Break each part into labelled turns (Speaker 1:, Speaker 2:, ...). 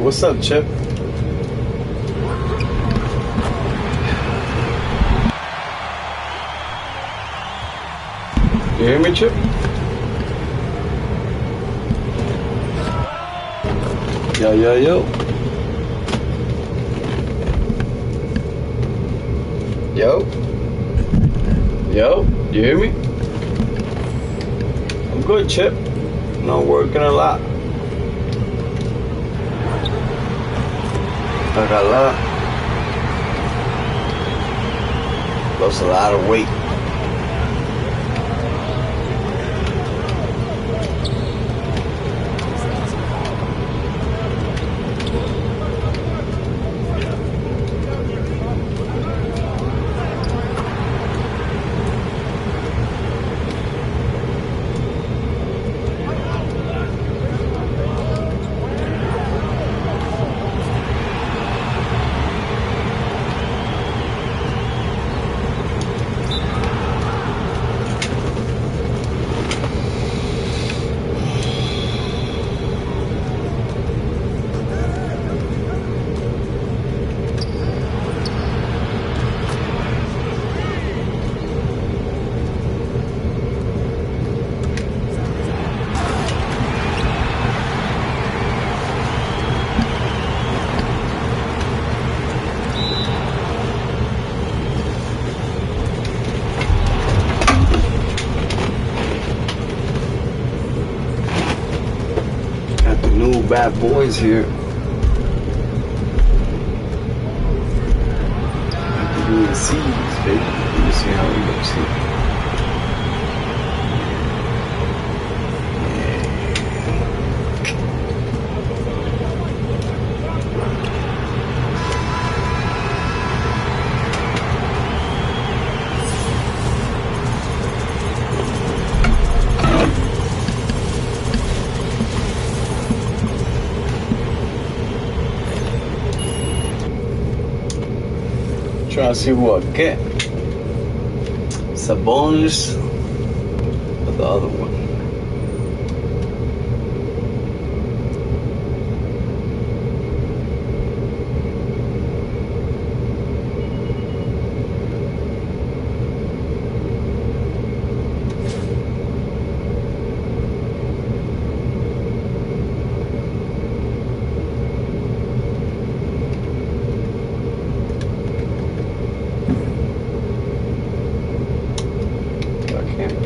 Speaker 1: What's up, Chip? You hear me, Chip? Yo, yo, yo. Yo. Yo, you hear me? I'm good, Chip. I'm working a lot. I got a lot. Lost a lot of weight. Bad boys here. Doing seeds, baby. Let me see how we go. See. Trying to see who I get. Sabonis or the other one.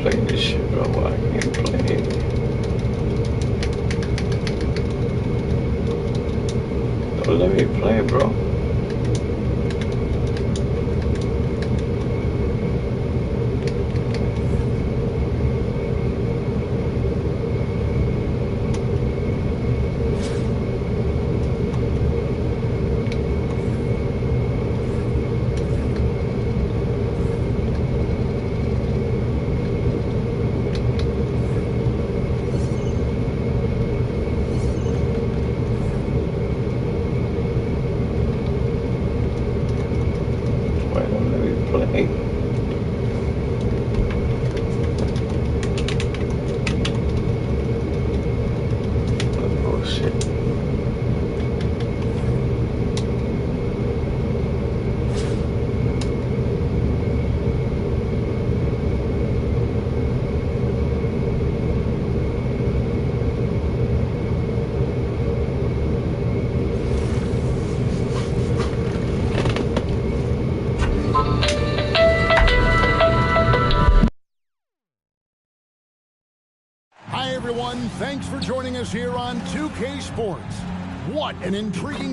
Speaker 1: Play this shit, bro. I can't play it. Don't let me play, bro. Play. Oh shit.
Speaker 2: Hi, everyone. Thanks for joining us here on 2K Sports. What an intriguing...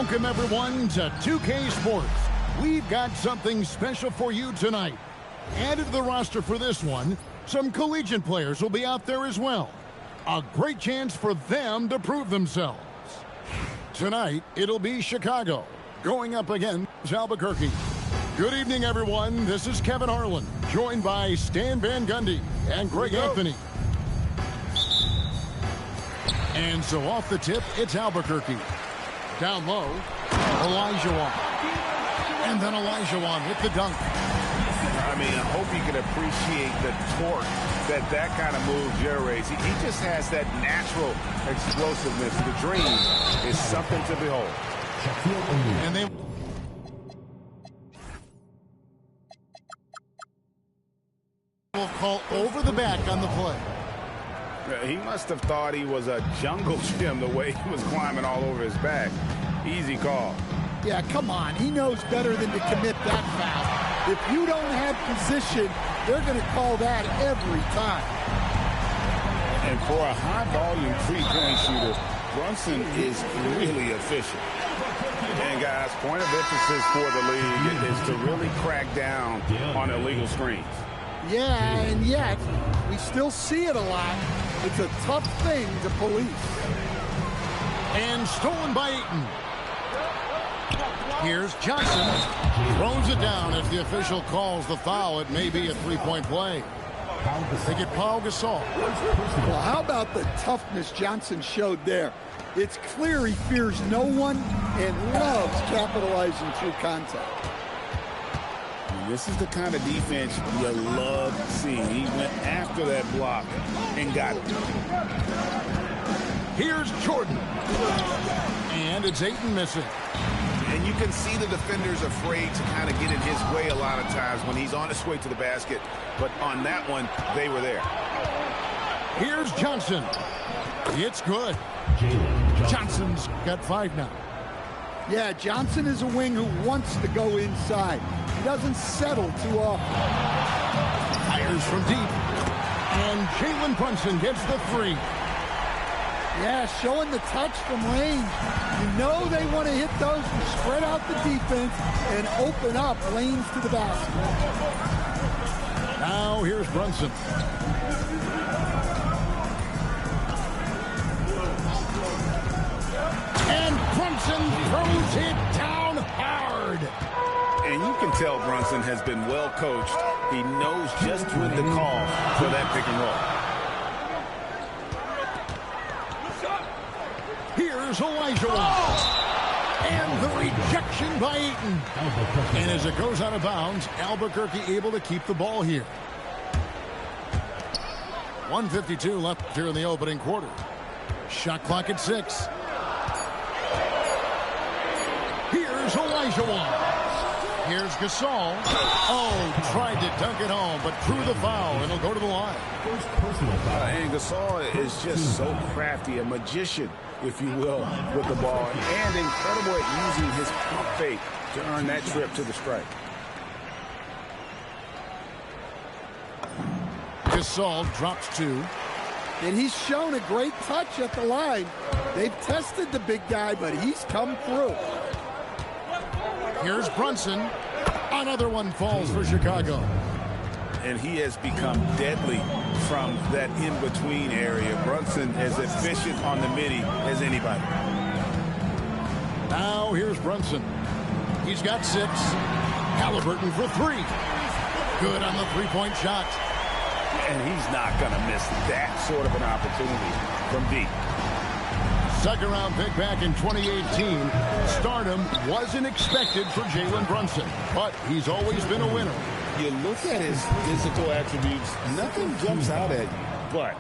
Speaker 2: Welcome, everyone, to 2K Sports. We've got something special for you tonight. Added to the roster for this one, some collegiate players will be out there as well. A great chance for them to prove themselves. Tonight, it'll be Chicago going up against Albuquerque. Good evening, everyone. This is Kevin Harlan, joined by Stan Van Gundy and Greg Anthony. And so off the tip, it's Albuquerque. Down low, Olajuwon. And then Olajuwon with the dunk.
Speaker 3: I mean, I hope you can appreciate the torque that kind of move generates. He just has that natural explosiveness. The dream is something to behold.
Speaker 2: And they will call over the back on the play.
Speaker 3: He must have thought he was a jungle gym the way he was climbing all over his back. Easy call.
Speaker 4: Yeah, come on. He knows better than to commit that foul. If you don't have position, they're going to call that every time.
Speaker 3: And for a high-volume three-point shooter, Brunson is really efficient. And, guys, point of emphasis for the league is to really crack down on illegal screens.
Speaker 4: Yeah, and yet we still see it a lot. It's a tough thing to police.
Speaker 2: And stolen by Ayton. Here's Johnson. Throws it down as the official calls the foul. It may be a three-point play. They get Paul Gasol.
Speaker 4: Well, how about the toughness Johnson showed there? It's clear he fears no one and loves capitalizing through contact.
Speaker 3: This is the kind of defense you love seeing. He went after that block and got it.
Speaker 2: Here's Jordan. And it's Ayton missing.
Speaker 5: And you can see the defender's afraid to kind of get in his way a lot of times when he's on his way to the basket. But on that one, they were there.
Speaker 2: Here's Johnson. It's good. Johnson's got 5 now.
Speaker 4: Yeah, Johnson is a wing who wants to go inside. He doesn't settle too often.
Speaker 2: Fires from deep. And Jalen Brunson gets the 3.
Speaker 4: Yeah, showing the touch from range. You know they want to hit those and spread out the defense and open up lanes to the basket.
Speaker 2: Now here's Brunson. And Brunson throws it down hard.
Speaker 3: And you can tell Brunson has been well coached. He knows just when to call for that pick and roll.
Speaker 2: Here's Olajuwon. And the rejection by Ayton. And as it goes out of bounds, Albuquerque able to keep the ball here. 1:52 left here in the opening quarter. Shot clock at 6. Here's Olajuwon. Here's Gasol. Oh, tried to dunk it home, but drew the foul, and he'll go to the line.
Speaker 3: And Gasol is just so crafty, a magician, if you will, with the ball, and incredible at using his pump fake to earn that trip to the strike.
Speaker 2: Gasol drops 2.
Speaker 4: And he's shown a great touch at the line. They've tested the big guy, but he's come through.
Speaker 2: Here's Brunson. Another one falls for Chicago.
Speaker 3: And he has become deadly from that in-between area. Brunson as efficient on the midi as anybody.
Speaker 2: Now here's Brunson. He's got 6. Halliburton for 3. Good on the three-point shot.
Speaker 3: And he's not going to miss that sort of an opportunity from deep.
Speaker 2: Second-round pick back in 2018. Stardom wasn't expected for Jalen Brunson, but he's always been a winner.
Speaker 3: You look at his physical attributes, nothing jumps out at you, but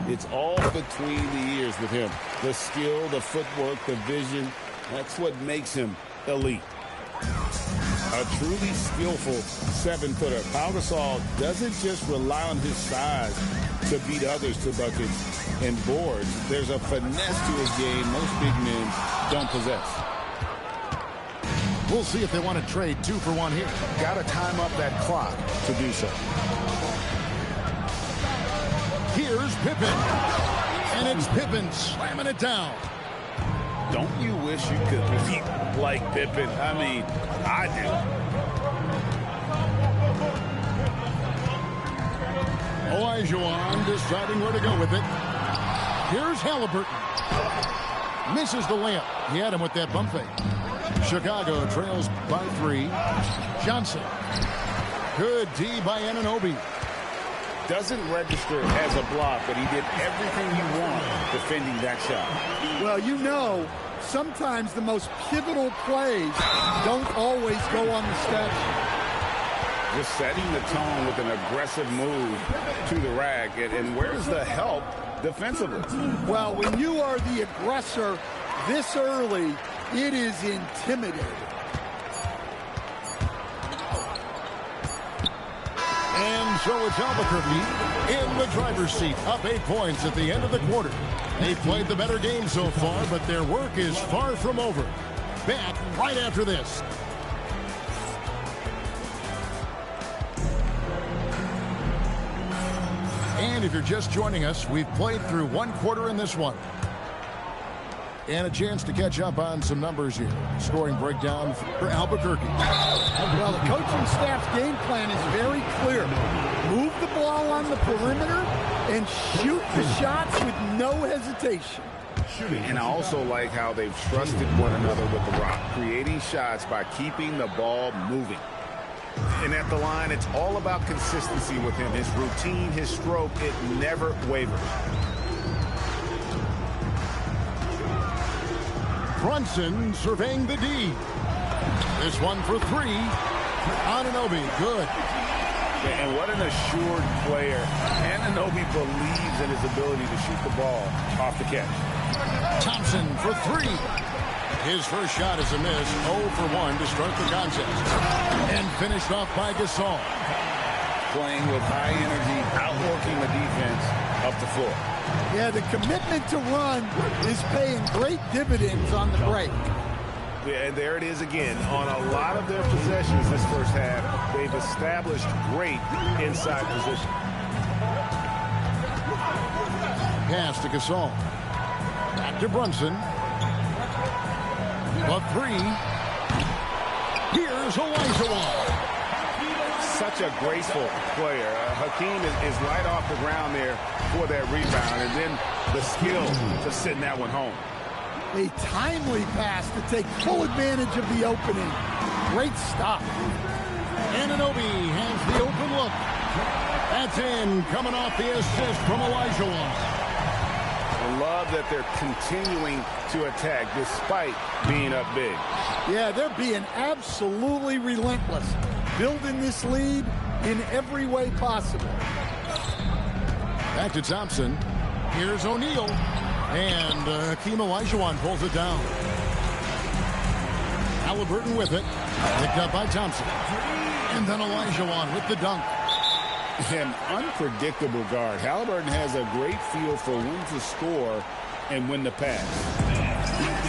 Speaker 3: it's all between the ears with him. The skill, the footwork, the vision, that's what makes him elite. A truly skillful 7-footer. Pau Gasol doesn't just rely on his size to beat others to buckets and boards. There's a finesse to his game most big men don't possess.
Speaker 2: We'll see if they want to trade 2 for 1 here.
Speaker 3: Got to time up that clock to do so.
Speaker 2: Here's Pippen. And it's Pippen slamming it down.
Speaker 3: Don't you wish you could leap like Pippen? I mean, I do.
Speaker 2: Olajuwon deciding where to go with it. Here's Halliburton. Misses the layup. He had him with that bump fake. Chicago trails by 3. Johnson. Good D by Anunoby.
Speaker 3: Doesn't register as a block, but he did everything you want defending that shot.
Speaker 4: Well, you know, sometimes the most pivotal plays don't always go on the stat sheet.
Speaker 3: Just setting the tone with an aggressive move to the rack. And where's the help defensively?
Speaker 4: Well, when you are the aggressor this early, it is intimidating.
Speaker 2: And so it's Albuquerque in the driver's seat, up 8 points at the end of the quarter. They've played the better game so far, but their work is far from over. Back right after this. And if you're just joining us, we've played through 1 quarter in this one. And a chance to catch up on some numbers here. Scoring breakdown for Albuquerque.
Speaker 4: Well, the coaching staff's game plan is very clear. Move the ball on the perimeter and shoot the shots with no hesitation.
Speaker 3: And I also like how they've trusted one another with the rock, creating shots by keeping the ball moving. And at the line, it's all about consistency with him. His routine, his stroke, it never wavers.
Speaker 2: Brunson surveying the D. This one for 3. Anunoby, good.
Speaker 3: And what an assured player. Anunoby believes in his ability to shoot the ball off the catch.
Speaker 2: Thompson for 3. His first shot is a miss. 0 for 1 to start the contest. And finished off by Gasol.
Speaker 3: Playing with high energy, outworking the defense up the floor.
Speaker 4: Yeah, the commitment to run is paying great dividends on the break.
Speaker 3: Yeah, and there it is again. On a lot of their possessions this first half, they've established great inside position.
Speaker 2: Pass to Gasol. Back to Brunson. A 3. Here's Olajuwon.
Speaker 3: Such a graceful player. Hakeem is light off the ground there for that rebound, and then the skill to send that one home.
Speaker 4: A timely pass to take full advantage of the opening. Great stop.
Speaker 2: Anunoby has the open look. That's in, coming off the assist from Olajuwon.
Speaker 3: I love that they're continuing to attack despite being up big.
Speaker 4: Yeah, they're being absolutely relentless, building this lead in every way possible.
Speaker 2: Back to Thompson. Here's O'Neal. And Hakeem Olajuwon pulls it down. Halliburton with it. Picked up by Thompson. And then Olajuwon with the dunk.
Speaker 3: An unpredictable guard. Halliburton has a great feel for when to score and when to pass.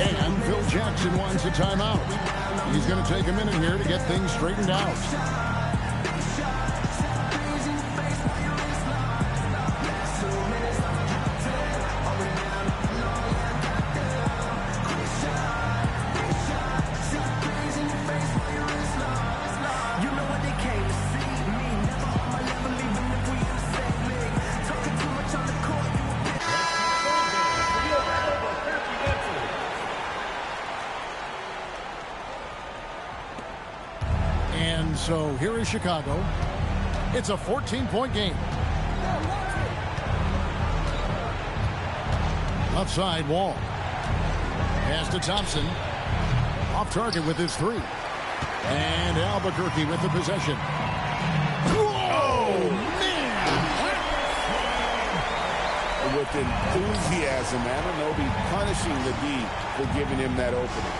Speaker 2: And Phil Jackson wants a timeout. He's going to take a minute here to get things straightened out. So here is Chicago. It's a 14-point game. Outside Wall. Pass to Thompson. Off target with his 3. And Albuquerque with the possession. Whoa, man!
Speaker 3: With enthusiasm, Anunoby punishing the D for giving him that opening.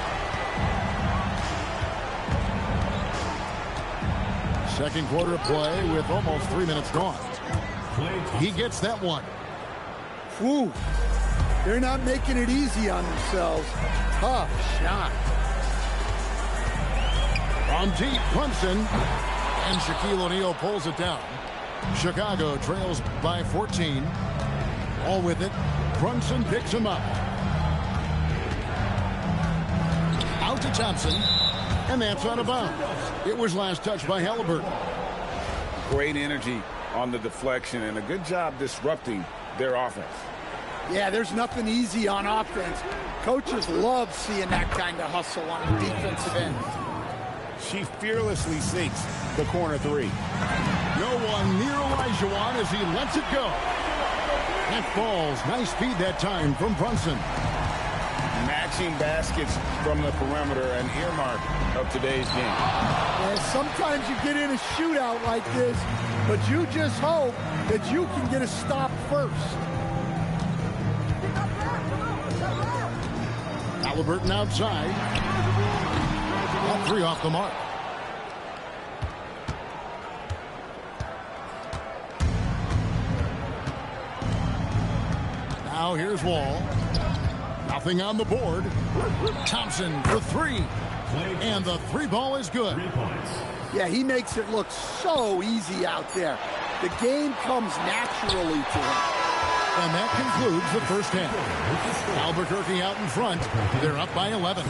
Speaker 2: Second quarter of play with almost 3 minutes gone. He gets that one.
Speaker 4: Whew. They're not making it easy on themselves. Tough shot.
Speaker 2: On deep, Brunson. And Shaquille O'Neal pulls it down. Chicago trails by 14. All with it. Brunson picks him up. Out to Thompson. And that's out of bounds. It was last touched by Halliburton.
Speaker 3: Great energy on the deflection and a good job disrupting their offense.
Speaker 4: Yeah, there's nothing easy on offense. Coaches love seeing that kind of hustle on the defensive end.
Speaker 3: She fearlessly sinks the corner three.
Speaker 2: No one near Olajuwon as he lets it go. That falls. Nice feed that time from Brunson.
Speaker 3: Matching baskets from the perimeter, an earmark of today's game.
Speaker 4: And sometimes you get in a shootout like this, but you just hope that you can get a stop first.
Speaker 2: Halliburton outside. All three off the mark. Now here's Wall. Nothing on the board. Thompson for three. And the three ball is good.
Speaker 4: Yeah, he makes it look so easy out there. The game comes naturally to him.
Speaker 2: And that concludes the first half. Albuquerque out in front. They're up by 11.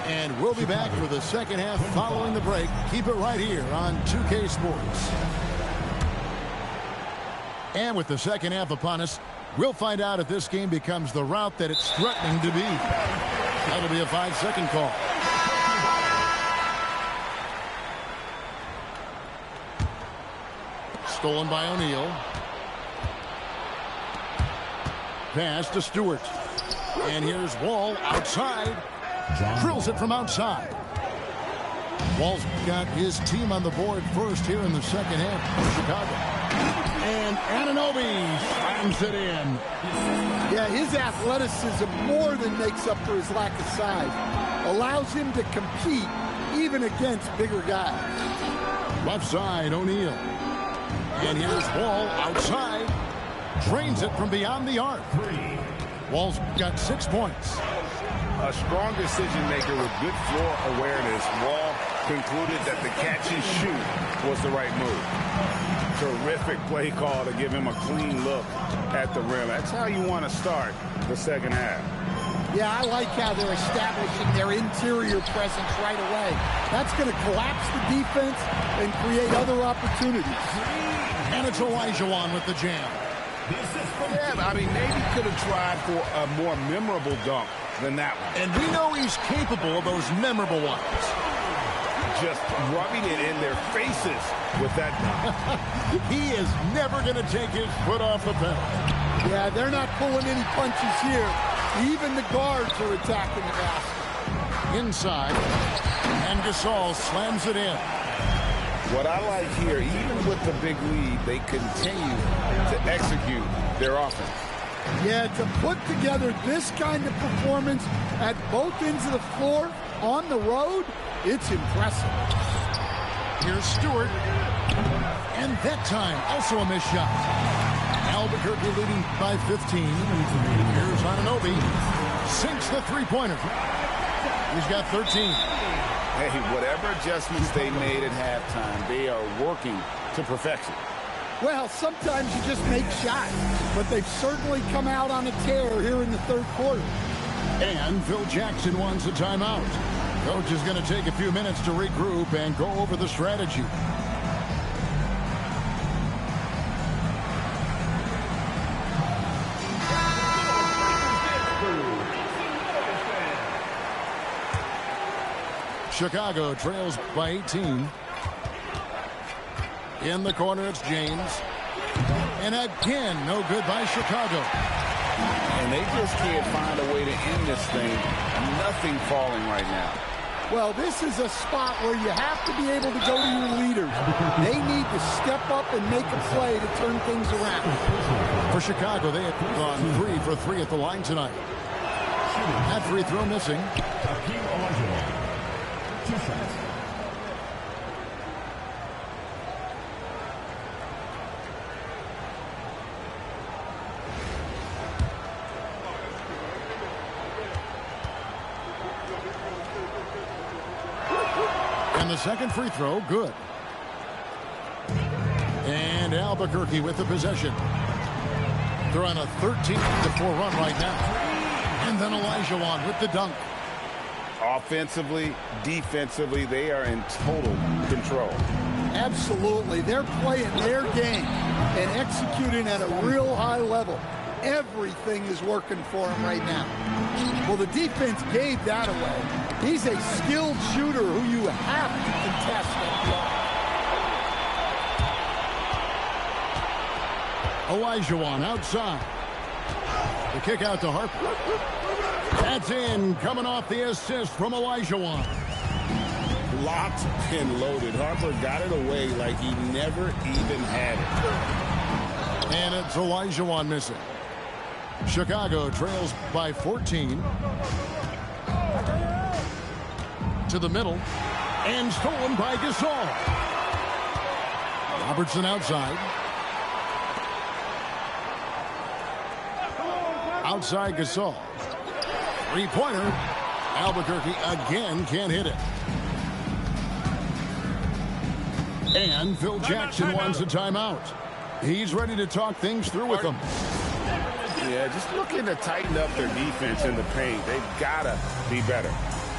Speaker 2: And we'll be back for the second half following the break. Keep it right here on 2K Sports. And with the second half upon us, we'll find out if this game becomes the route that it's threatening to be. That'll be a 5-second call. Stolen by O'Neal. Pass to Stewart. And here's Wall outside. Drills it from outside. Wall's got his team on the board first here in the second half for Chicago. And Anunoby slams it in.
Speaker 4: Yeah, his athleticism more than makes up for his lack of size. Allows him to compete even against bigger guys.
Speaker 2: Left side, O'Neal. And here's Wall outside. Drains it from beyond the arc. Wall's got 6 points.
Speaker 3: A strong decision maker with good floor awareness. Wall concluded that the catch and shoot was the right move. Terrific play call to give him a clean look at the rim. That's how you want to start the second half.
Speaker 4: Yeah, I like how they're establishing their interior presence right away. That's going to collapse the defense and create other opportunities.
Speaker 2: And it's Olajuwon with the jam.
Speaker 3: Yeah, I mean, maybe could have tried for a more memorable dunk than that one.
Speaker 2: And we know he's capable of those memorable ones.
Speaker 3: Just rubbing it in their faces with that dunk.
Speaker 2: He is never going to take his foot off the pedal.
Speaker 4: Yeah, they're not pulling any punches here. Even the guards are attacking the basket.
Speaker 2: Inside, and Gasol slams it in.
Speaker 3: What I like here, even with the big lead, they continue to execute their offense.
Speaker 4: Yeah, to put together this kind of performance at both ends of the floor on the road, it's impressive.
Speaker 2: Here's Stewart. And that time, also a missed shot. Albuquerque leading by 15. Here's Anunoby. Sinks the three-pointer. He's got 13.
Speaker 3: Hey, whatever adjustments they made at halftime, they are working to perfection.
Speaker 4: Well, sometimes you just make shots, but they've certainly come out on a tear here in the third quarter.
Speaker 2: And Phil Jackson wants a timeout. Coach is going to take a few minutes to regroup and go over the strategy. Chicago trails by 18. In the corner, it's James. And again, no good by Chicago.
Speaker 3: And they just can't find a way to end this thing. Nothing falling right now.
Speaker 4: Well, this is a spot where you have to be able to go to your leaders. They need to step up and make a play to turn things around.
Speaker 2: For Chicago, they have gone 3 for 3 at the line tonight. That free throw missing. And the second free throw, good. And Albuquerque with the possession. They're on a 13-4 run right now. And then Olajuwon with the dunk.
Speaker 3: Offensively, defensively, they are in total control.
Speaker 4: Absolutely. They're playing their game and executing at a real high level. Everything is working for them right now. Well, the defense gave that away. He's a skilled shooter who you have to contest at the arc.
Speaker 2: Olajuwon outside. The kick out to Harper. That's in, coming off the assist from Olajuwon.
Speaker 3: Locked and loaded. Harper got it away like he never even had it.
Speaker 2: And it's Olajuwon missing. Chicago trails by 14. To the middle. And stolen by Gasol. Robertson outside. Outside Gasol. Three-pointer. Albuquerque again can't hit it. And Phil Jackson wants a timeout. He's ready to talk things through with them.
Speaker 3: Yeah, just looking to tighten up their defense in the paint. They've got to be better.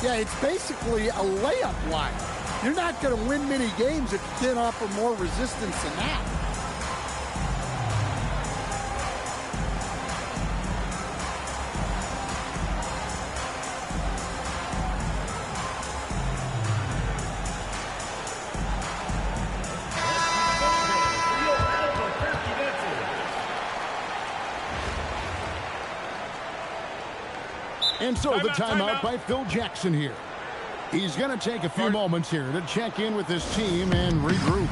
Speaker 4: Yeah, it's basically a layup line. You're not going to win many games if you can't offer more resistance than that.
Speaker 2: And so the timeout by Phil Jackson here. He's going to take a few moments here to check in with his team and regroup.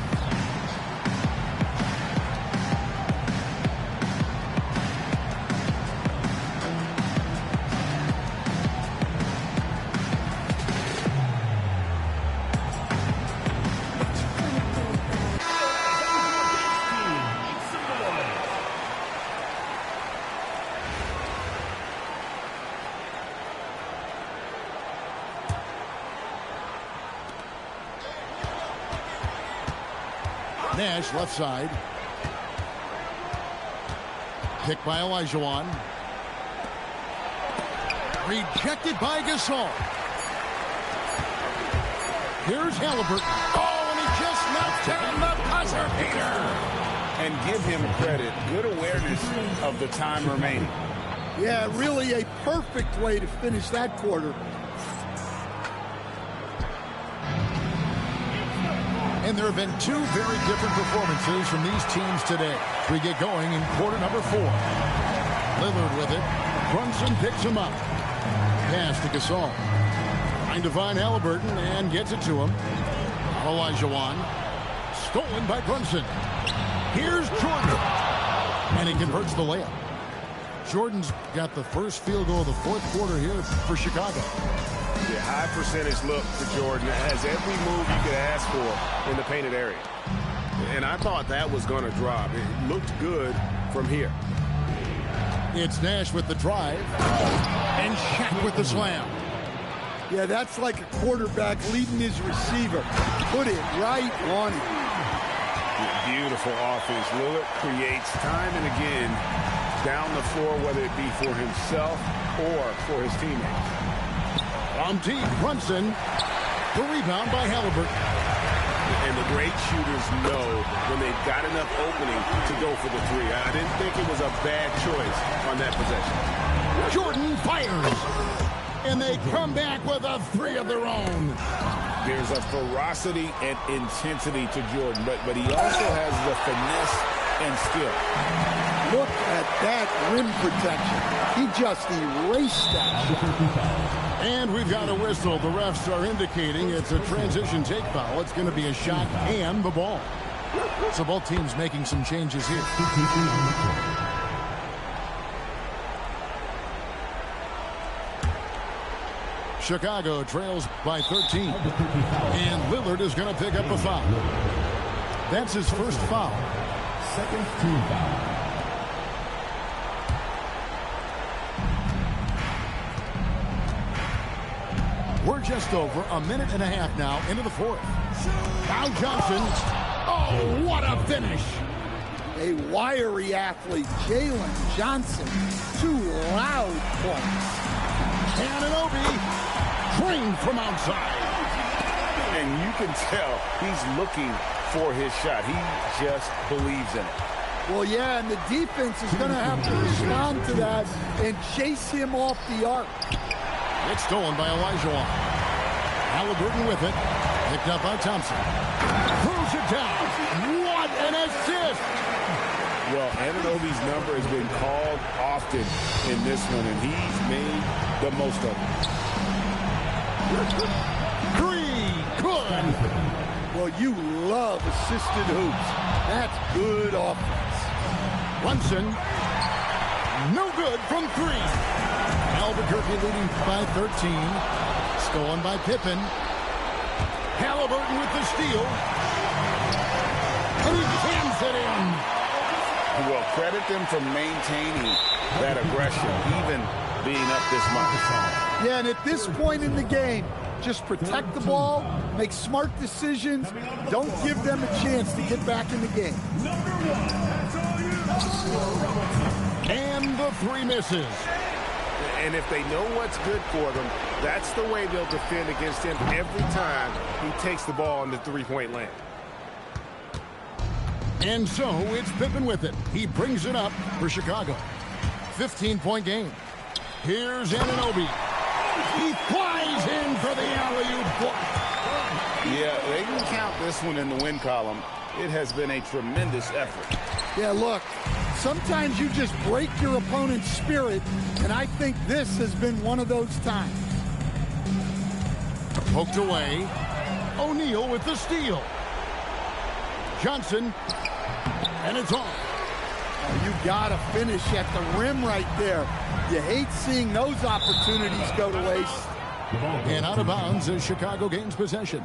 Speaker 2: Nash left side. Picked by Olajuwon. Rejected by Gasol. Here's Halliburton. Oh, and he just knocked down the buzzer beater.
Speaker 3: And give him credit. Good awareness of the time remaining.
Speaker 4: Yeah, really a perfect way to finish that quarter.
Speaker 2: And there have been two very different performances from these teams today. We get going in quarter number 4. Lillard with it. Brunson picks him up. Pass to Gasol. Trying to find Halliburton and gets it to him. Olajuwon. Stolen by Brunson. Here's Jordan. And he converts the layup. Jordan's got the first field goal of the fourth quarter here for Chicago.
Speaker 5: Yeah, high percentage look for Jordan. It has every move you could ask for in the painted area. And I thought that was going to drop. It looked good from here.
Speaker 2: It's Nash with the drive. And Shaq with the slam.
Speaker 4: Yeah, that's like a quarterback leading his receiver. Put it right on him.
Speaker 3: Beautiful offense. Lillard creates time and again down the floor, whether it be for himself or for his teammates.
Speaker 2: From deep, Brunson. The rebound by Halliburton.
Speaker 5: And the great shooters know when they've got enough opening to go for the three. I didn't think it was a bad choice on that possession.
Speaker 2: Jordan fires. And they come back with a three of their own.
Speaker 3: There's a ferocity and intensity to Jordan, but he also has the finesse and skill.
Speaker 4: Look at that rim protection. He just erased that.
Speaker 2: And we've got a whistle. The refs are indicating it's a transition take foul. It's going to be a shot and the ball. So both teams making some changes here. Chicago trails by 13. And Lillard is going to pick up a foul. That's his first foul.
Speaker 6: Second team foul.
Speaker 2: We're just over a minute and a half now into the fourth. Now Johnson. Oh, what a finish.
Speaker 4: A wiry athlete, Jalen Johnson. 2 loud points.
Speaker 2: Anunoby Drained from outside.
Speaker 3: And you can tell he's looking for his shot. He just believes in it.
Speaker 4: Well, yeah, and the defense is going to have to respond to that and chase him off the arc.
Speaker 2: It's stolen by Olajuwon. Halliburton with it. Picked up by Thompson. Throws it down. What an assist!
Speaker 3: Well, Anunoby's number has been called often in this one, and he's made the most of it.
Speaker 2: Good.
Speaker 4: Well, you love assisted hoops. That's good offense.
Speaker 2: Brunson, no good from three. Albuquerque leading by 13. Stolen by Pippen. Halliburton with the steal. And he jams it in.
Speaker 3: Well, credit them for maintaining that aggression, even being up this much.
Speaker 4: Yeah, and at this point in the game, just protect the ball, make smart decisions, don't give them a chance to get back in the game.
Speaker 2: And the three misses.
Speaker 5: And if they know what's good for them, that's the way they'll defend against him every time he takes the ball in the three-point lane.
Speaker 2: And so it's Pippen with it. He brings it up for Chicago. 15-point game. Here's Anunoby. He flies in for the alley-oop block.
Speaker 3: Yeah, they can count this one in the win column. It has been a tremendous effort.
Speaker 4: Yeah, look, sometimes you just break your opponent's spirit, and I think this has been one of those times.
Speaker 2: Poked away. O'Neal with the steal. Johnson. And it's on.
Speaker 4: Oh, you got to finish at the rim right there. You hate seeing those opportunities go to waste.
Speaker 2: And out of bounds as Chicago gains possession.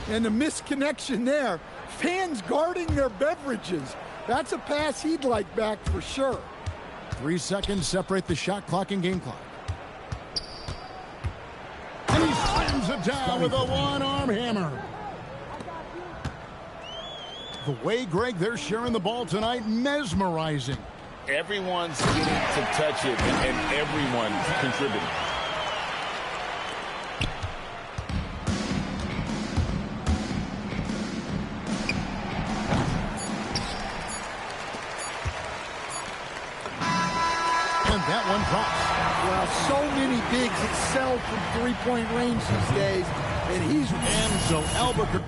Speaker 4: And the misconnection there. Fans guarding their beverages. That's a pass he'd like back for sure.
Speaker 2: 3 seconds separate the shot clock and game clock. And he slams it down with a one-arm hammer. The way, Greg, they're sharing the ball tonight, mesmerizing.
Speaker 3: Everyone's getting to touch it, and everyone's contributing.
Speaker 2: And that one drops.
Speaker 4: Well, so many bigs excel from three-point range these days, and he's...
Speaker 2: And so Albuquerque...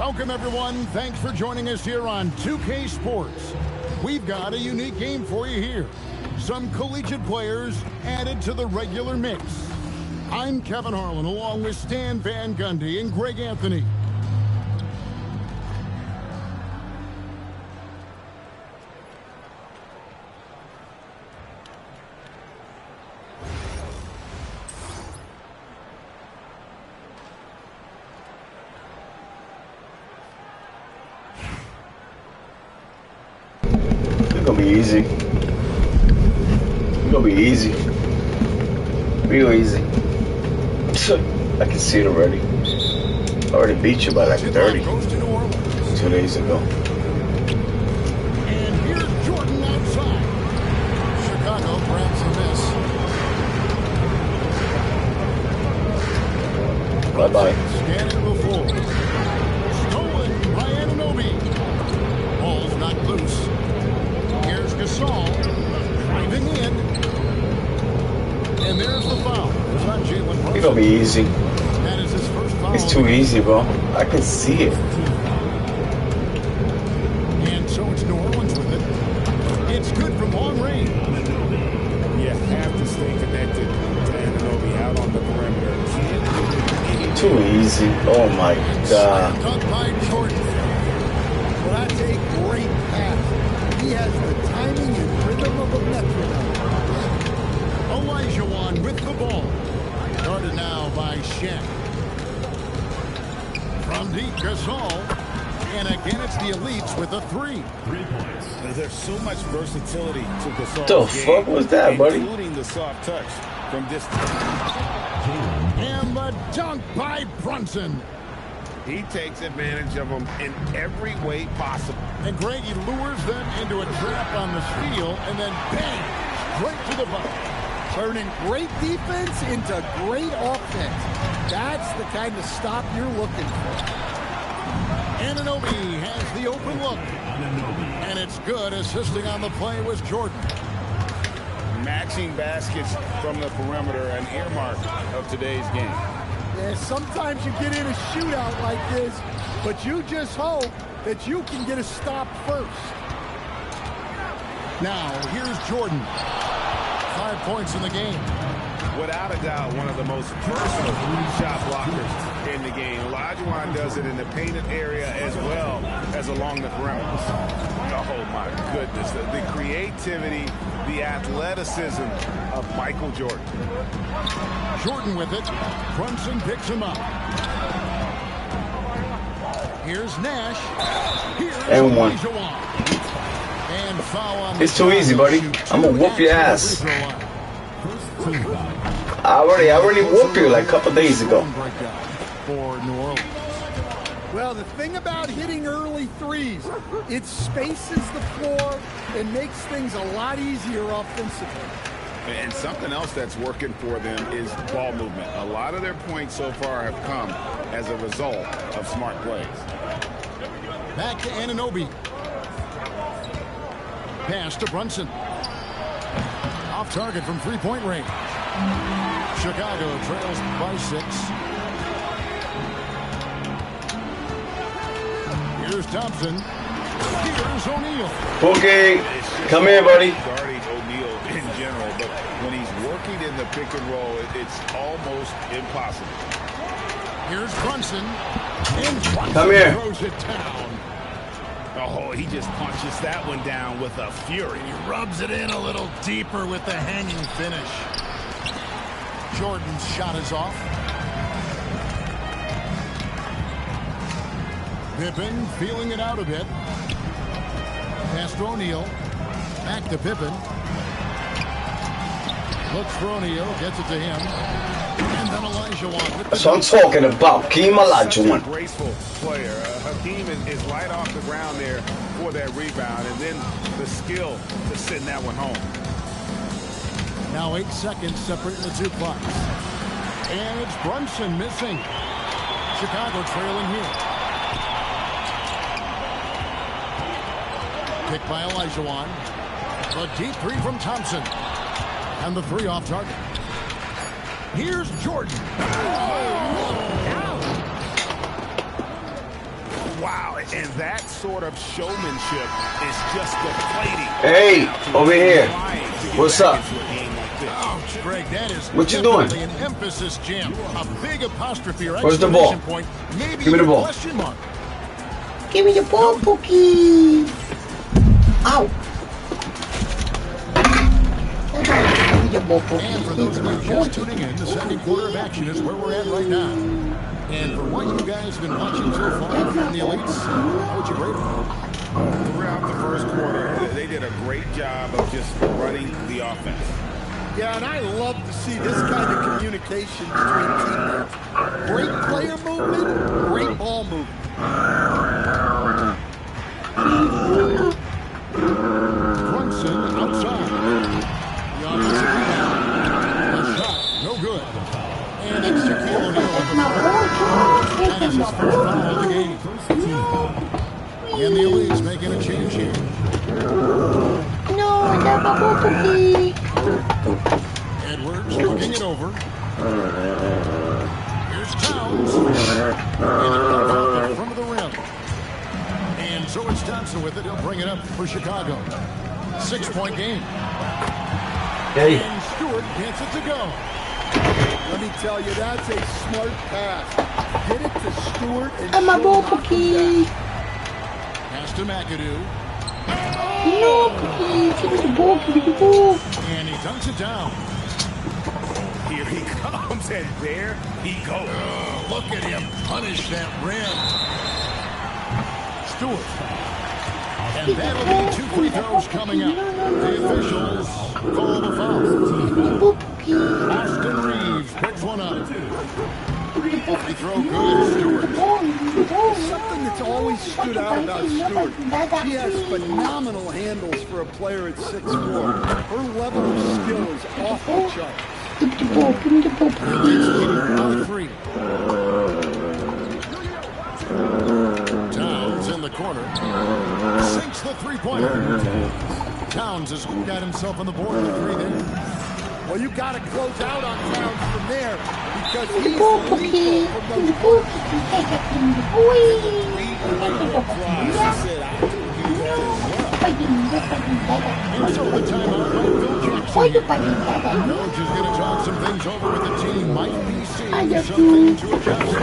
Speaker 2: Welcome, everyone. Thanks for joining us here on 2K Sports. We've got a unique game for you here. Some collegiate players added to the regular mix. I'm Kevin Harlan, along with Stan Van Gundy and Greg Anthony.
Speaker 1: It's gonna be easy. It's gonna be easy. Real easy. I can see it already. I already beat you by like 30 2 days ago.
Speaker 2: And here's Jordan outside. Chicago grabs the miss.
Speaker 1: Bye-bye.
Speaker 2: Scanning before. Stolen by Anunoby. Ball's not loose. Here's Gasol. Driving in. And there's the foul. It's not Jalen Brunson.
Speaker 1: It's gonna be easy.
Speaker 2: That is his first foul.
Speaker 1: It's too easy, bro. I can see it.
Speaker 2: And so it's New Orleans with it. It's good from long range.
Speaker 3: You have to stay connected to Anunoby out on the perimeter.
Speaker 1: Too easy. Oh my God.
Speaker 2: Done by Jordan.
Speaker 4: Well, that's a great pass. He has the timing and rhythm of a metronome.
Speaker 2: Olajuwon with the ball. Guarded now by Shen. From deep, Gasol. And again, it's the elites with a three.
Speaker 6: 3 points.
Speaker 3: There's so much versatility to Gasol's
Speaker 1: What the fuck was that, buddy?
Speaker 3: including the soft touch from distance.
Speaker 2: And the dunk by Brunson.
Speaker 5: He takes advantage of them in every way possible.
Speaker 2: And Greg, he lures them into a trap on the steal, and then bang, straight to the bucket.
Speaker 4: Turning great defense into great offense. That's the kind of stop you're looking for.
Speaker 2: Anunoby has the open look. And it's good. Assisting on the play was Jordan.
Speaker 3: Matching baskets from the perimeter, an earmark of today's game.
Speaker 4: Yeah, sometimes you get in a shootout like this, but you just hope that you can get a stop first.
Speaker 2: Now, here's Jordan. 5 points in the game.
Speaker 5: Without a doubt, one of the most versatile shot blockers in the game. Olajuwon does it in the painted area as well as along the perimeter. Oh, my goodness. The creativity, the athleticism of Michael Jordan.
Speaker 2: Jordan with it. Brunson picks him up. Here's Nash. Here's
Speaker 1: And one.
Speaker 2: Olajuwon. And foul on
Speaker 1: It's too easy, buddy. I'm gonna whoop your ass. I already whooped you like a couple days ago.
Speaker 2: For New Orleans.
Speaker 4: Well, the thing about hitting early threes, it spaces the floor and makes things a lot easier offensively.
Speaker 3: And something else that's working for them is ball movement. A lot of their points so far have come as a result of smart plays.
Speaker 2: Back to Anunoby. Pass to Brunson. Off target from three-point range. Chicago trails by 6. Here's Thompson. Here's O'Neal.
Speaker 1: Boogie, come here, buddy.
Speaker 3: Guarding O'Neal in general, but when he's working in the pick and roll, it's almost impossible.
Speaker 2: Here's Brunson. And Brunson
Speaker 1: Come here.
Speaker 2: throws it down.
Speaker 3: Oh, he just punches that one down with a fury.
Speaker 2: He rubs it in a little deeper with the hanging finish. Jordan's shot is off. Pippen feeling it out a bit. Pass to O'Neal. Back to Pippen. Looks for O'Neal. Gets it to him. And then Olajuwon with the
Speaker 1: That's what I'm talking about. Keem Olajuwon.
Speaker 5: Such a graceful player. Hakeem is light off the ground there for that rebound, and then the skill to send that one home.
Speaker 2: Now 8 seconds separating the two clocks. And it's Brunson missing. Chicago trailing here. Picked by Olajuwon. A deep three from Thompson. And the three off target. Here's Jordan.
Speaker 5: Wow, and that sort of showmanship is just deflating.
Speaker 1: Hey, over here. What's up?
Speaker 2: Ouch, Greg, that is
Speaker 1: What you doing?
Speaker 2: definitely an emphasis jam. A big apostrophe or
Speaker 1: Where's the ball?
Speaker 2: exclamation point. Maybe
Speaker 1: Give me the
Speaker 2: even a
Speaker 1: ball.
Speaker 2: question mark.
Speaker 7: Give me the ball, Pookie. Ow. Give me the ball,
Speaker 2: And for those of you just tuning in, the second quarter of action is where we're at right now. And for what you guys have been watching so far from the Elites, how would you rate them?
Speaker 5: Throughout the first quarter, they did a great job of just running the offense.
Speaker 4: Yeah, and I love to see this kind of communication between teammates. Great player movement, great ball movement.
Speaker 2: Brunson outside. The offensive rebound. A shot, no good. And it's Shaquille O'Neal on the floor. That is his first foul of the game. And the Elites making a change here.
Speaker 7: No, not my ball, Pookie.
Speaker 2: Edwards looking it over. Here's Towns. And in front of the rim. And so it's Johnson with it. He'll bring it up for Chicago. 6-point game.
Speaker 1: Hey.
Speaker 2: And Stewart gets it to go.
Speaker 4: Let me tell you, that's a smart pass. Get it to Stewart and
Speaker 7: I'm a
Speaker 4: she'll
Speaker 7: ball,
Speaker 4: knock him
Speaker 7: Pookie.
Speaker 4: down.
Speaker 2: Pass to McAdoo.
Speaker 7: No, Pookie. Give me the ball, give me the ball.
Speaker 2: And he dunks it down.
Speaker 5: Here he comes, and there he goes.
Speaker 2: Oh, look at him punish that rim. Stewart. And that'll be 2 free throws coming up. The officials call the foul. Austin Reeves picks one up. Free throw good, Stewart.
Speaker 4: Something that's always stood out about Stewart, she has phenomenal handles for a player at 6'4". Her level of skill is off the chart.
Speaker 7: Give me the ball, give me the ball, Pookie.
Speaker 2: By 3. Towns in the corner. Sinks the three-pointer. Towns has got himself on the board with 3 there.
Speaker 4: Well, you got to close out on Towns from there because
Speaker 7: Give me
Speaker 4: he's
Speaker 7: the ball,
Speaker 4: lethal
Speaker 7: Pookie.
Speaker 4: from
Speaker 7: Give me
Speaker 4: those
Speaker 7: the ball,
Speaker 4: corners.
Speaker 7: Pookie. Give me the
Speaker 2: And so the timeout by Phil Jackson. Coach is going to talk some things over with the team. Might be seeing something to adjust to.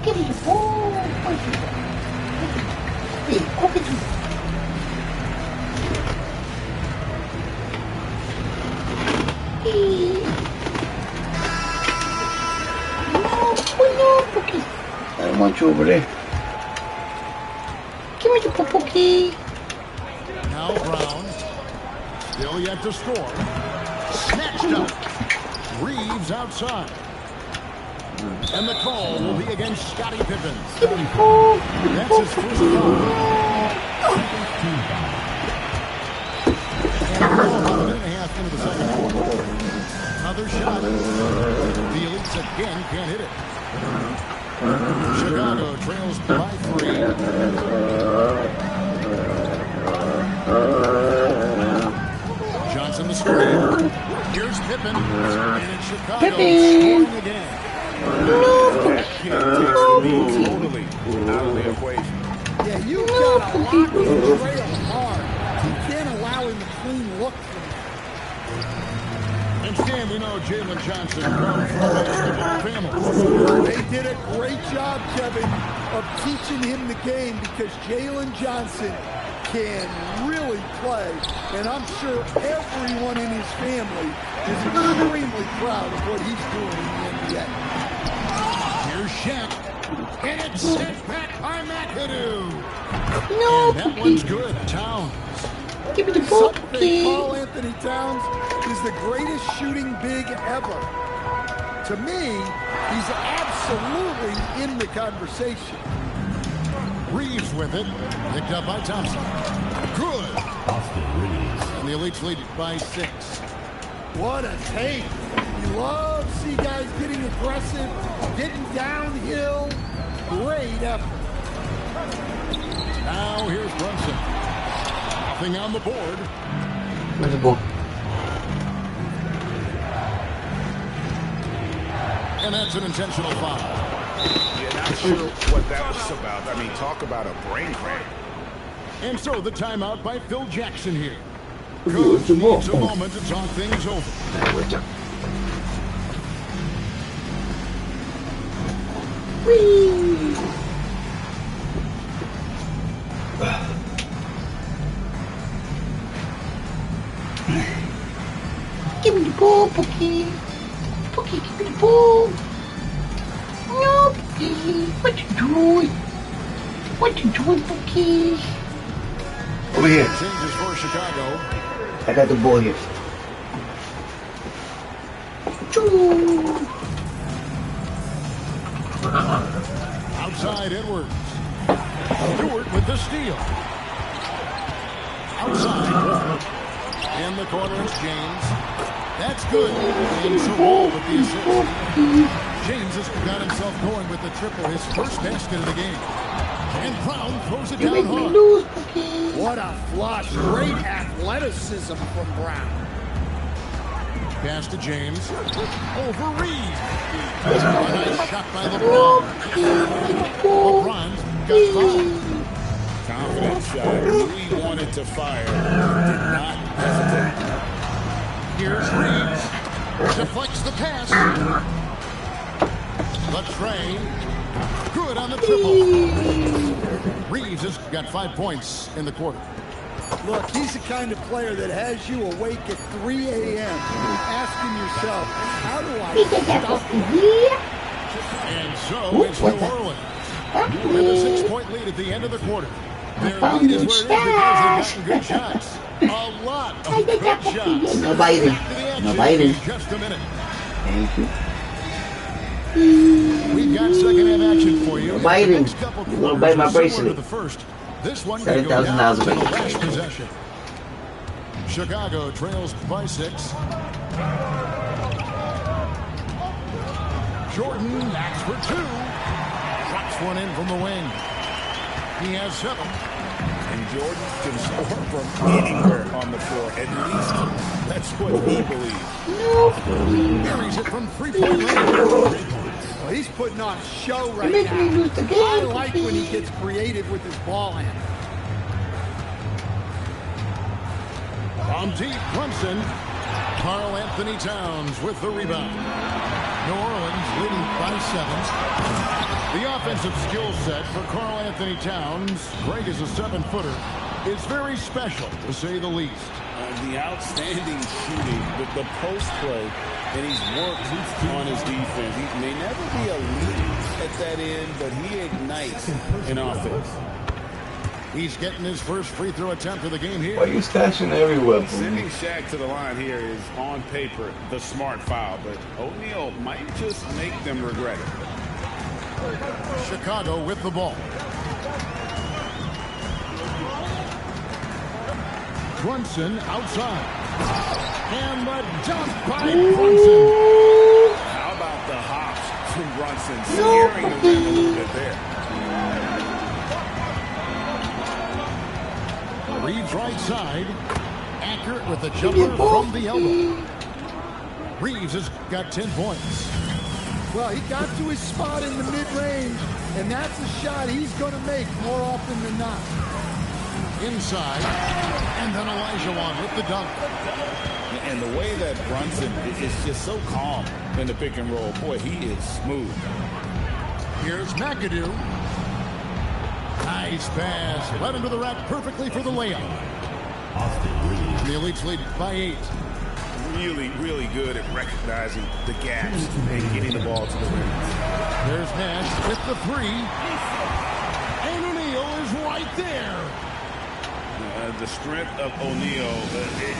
Speaker 7: Give me the ball. Hey, Pookie. No, Pookie.
Speaker 1: I don't want you over there.
Speaker 7: Give me the ball, Pookie.
Speaker 2: Now Brown. Still yet to score. Snatched up. Reeves outside. And the call will be against Scottie Pippen.
Speaker 7: Give me the ball.
Speaker 2: That's his first foul. And we're about a minute and a half into the second quarter. Another shot. The Elites again can't hit it. Chicago trails by 3. Johnson the screen. Here's Pippen. And it's Chicago scoring again.
Speaker 5: Totally out of the equation.
Speaker 4: Yeah, you got to lock his trail hard. You can't allow him to clean look from
Speaker 2: And Stan, we know Jalen Johnson comes from a stable family.
Speaker 4: They did a great job, Kevin, of teaching him the game because Jalen Johnson can really play. And I'm sure everyone in his family is extremely proud of what he's doing in the NBA.
Speaker 2: Here's Shaq. And it's sent back by McAdoo.
Speaker 7: No,
Speaker 2: And that one's good. Towns.
Speaker 7: give me the ball,
Speaker 4: Some think
Speaker 7: Pookie.
Speaker 4: Paul Anthony Towns is the greatest shooting big ever. To me, he's absolutely in the conversation.
Speaker 2: Reeves with it. Picked up by Thompson. Good.
Speaker 6: Austin Reeves.
Speaker 2: And the Elites lead it by 6.
Speaker 4: What a take. You love to see guys getting aggressive, getting downhill. Great effort.
Speaker 2: Now here's Brunson. Nothing on the board.
Speaker 7: Where's the ball?
Speaker 2: And that's an intentional foul.
Speaker 5: Yeah, not sure what that was about. I mean, talk about a brain cramp.
Speaker 2: And so the timeout by Phil Jackson here.
Speaker 7: Where's the ball?
Speaker 2: Needs a moment to talk things over.
Speaker 7: Whee! Give me the ball, Pookie. Pookie, give me the ball. No, Pookie. What you doing? What you doing, Pookie?
Speaker 1: Over here.
Speaker 2: Changes for Chicago.
Speaker 1: I got the ball here.
Speaker 7: Choo.
Speaker 2: Outside Edwards. Stewart with the steal. Outside. In the corner is James. That's good. And Sewell with the assist. James has got himself going with the triple, his first basket of the game. And Brown throws it
Speaker 7: You
Speaker 2: down
Speaker 7: make me
Speaker 2: hard.
Speaker 7: lose, Pookie.
Speaker 4: What a flush. Great athleticism from Brown.
Speaker 2: Pass to James. Over Reed. A nice shot by LeBron. LeBron's got fouled.
Speaker 3: Confident shot. Knew he wanted to fire. Did not hesitate.
Speaker 2: Here's Reeves. Deflects the pass. The tray. Good on the triple. Reeves has got 5 points in the quarter.
Speaker 4: Look, he's the kind of player that has you awake at 3 a.m. asking yourself, how do I stop him?
Speaker 2: And so it's New Orleans with a 6-point lead at the end of the quarter. Their lead is where it is because they've gotten good shots. A lot of good shots.
Speaker 7: No biting.
Speaker 2: Back to the action
Speaker 7: No biting.
Speaker 2: in just a minute.
Speaker 7: Thank you.
Speaker 2: We've got second half action for you.
Speaker 7: No biting.
Speaker 2: The next couple
Speaker 7: You wanna bite my
Speaker 2: quarters are similar
Speaker 7: bracelet.
Speaker 2: to the first. This one could go
Speaker 7: $7,000
Speaker 2: down to the
Speaker 7: a
Speaker 2: last
Speaker 7: minute.
Speaker 2: possession. Chicago trails by 6. Jordan acts for 2. Drops one in from the wing. He has 7.
Speaker 3: And Jordan can score from anywhere on the floor. At least that's what he believes.
Speaker 2: Buries it from 3-point range.
Speaker 4: Well, he's putting on a show right
Speaker 7: You're making me
Speaker 4: now.
Speaker 7: lose the game.
Speaker 4: I like when he gets creative with his ball handle.
Speaker 2: From deep, Brunson. Karl Anthony Towns with the rebound. New Orleans leading by 7. The offensive skill set for Karl Anthony Towns, great as a 7-footer, is very special, to say the least.
Speaker 3: The outstanding shooting, the post play, and he's worked on his defense. He may never be elite at that end, but he ignites an offense.
Speaker 2: He's getting his first free throw attempt of the game here.
Speaker 1: Why you stashing everywhere?
Speaker 3: Sending Shaq to the line here is, on paper, the smart foul, but O'Neal might just make them regret it.
Speaker 2: Chicago with the ball. Brunson outside. And the dunk by Brunson.
Speaker 3: How about the hops from Brunson, scaring the rim a little bit there.
Speaker 2: Reeves right side. Accurate with the jumper from the elbow. Reeves has got 10 points.
Speaker 4: Well, he got to his spot in the mid-range, and that's a shot he's going to make more often than not.
Speaker 2: Inside. And then Olajuwon with the dunk.
Speaker 3: And the way that Brunson is just so calm in the pick and roll, boy, he is smooth.
Speaker 2: Here's McAdoo. Nice pass. Led into the rack perfectly for the layup. The Elites lead by 8.
Speaker 5: Really, really good at recognizing the gaps and getting the ball to the rim.
Speaker 2: There's Nash with the 3. And O'Neal is right there.
Speaker 5: The strength of O'Neal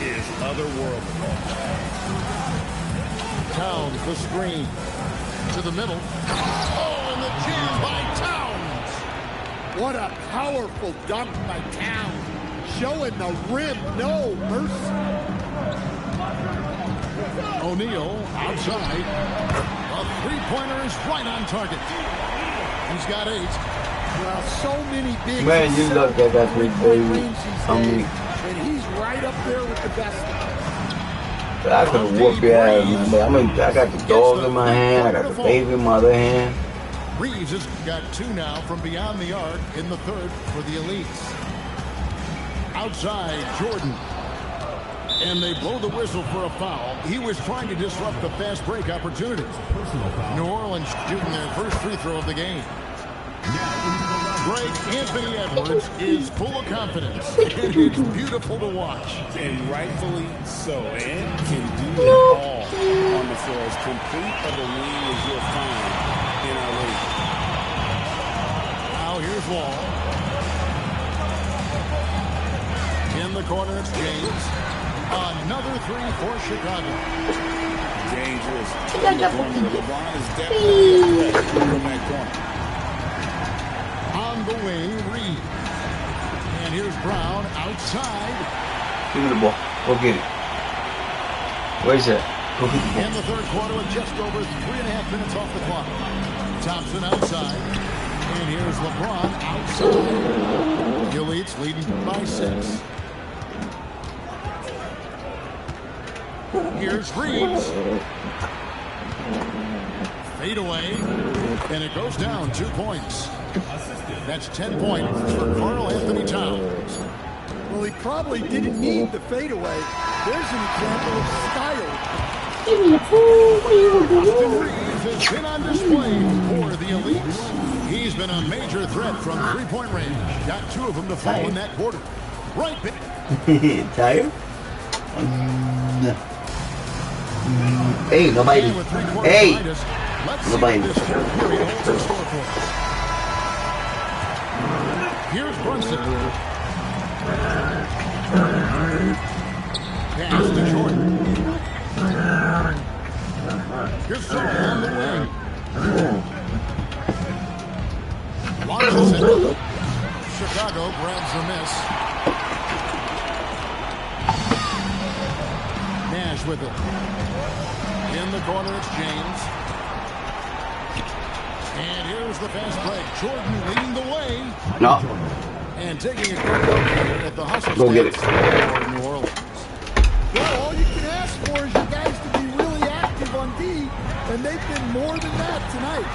Speaker 5: is otherworldly.
Speaker 2: Towns the screen. To the middle. Oh, and the jam by Towns.
Speaker 4: What a powerful dunk by Towns. Showing the rim no mercy.
Speaker 2: O'Neal outside. A three-pointer is right on target. He's got 8.
Speaker 4: Well, so many big.
Speaker 1: Man, you look at that big baby.
Speaker 4: And he's right up there with the best of them.
Speaker 1: I could have whooped your ass, man. I got the dog in my hand. I got the baby in my other hand.
Speaker 2: Reeves has got 2 now from beyond the arc in the third for the Elites. Outside, Jordan. And they blow the whistle for a foul. He was trying to disrupt the fast break opportunity. New Orleans shooting their first free throw of the game. Greg, Anthony Edwards is full of confidence, and it's beautiful to watch.
Speaker 3: And rightfully so, and can do it all on the floor. As complete of a wing as you'll find in our league.
Speaker 2: Now here's Wall. In the corner, it's James. Another 3 for Chicago.
Speaker 3: Dangerous. LeBron is definitely a threat from that corner.
Speaker 2: On the wing, Reed. And here's Brown outside.
Speaker 1: Give me the ball. Go get it. Where's that? Go get the ball.
Speaker 2: In the third quarter with just over 3.5 minutes off the clock. Thompson outside. And here's LeBron outside. The Elites leading by 6. Here's Reeves. Fade away. And it goes down 2 points. That's 10 points for Karl Anthony Towns.
Speaker 4: Well, he probably didn't need the fadeaway. There's an example of style.
Speaker 2: Austin Reeves has been on display for the Elites. He's been a major threat from 3-point range. Got 2 of them to fall in that quarter. Right back.
Speaker 1: Tired? Hey, nobody. Hey! Nobody.
Speaker 2: Here's Brunson. Pass to Jordan. Here's Saul on the wing. Launches it. Chicago grabs the miss. Nash with it. In the corner, it's James. And here's the fast break. Jordan leading the way.
Speaker 1: No.
Speaker 2: And taking a quick look here at the hustle
Speaker 1: Go get it.
Speaker 2: for New Orleans.
Speaker 4: Well, all you can ask for is you guys to be really active on D, and they've been more than that tonight.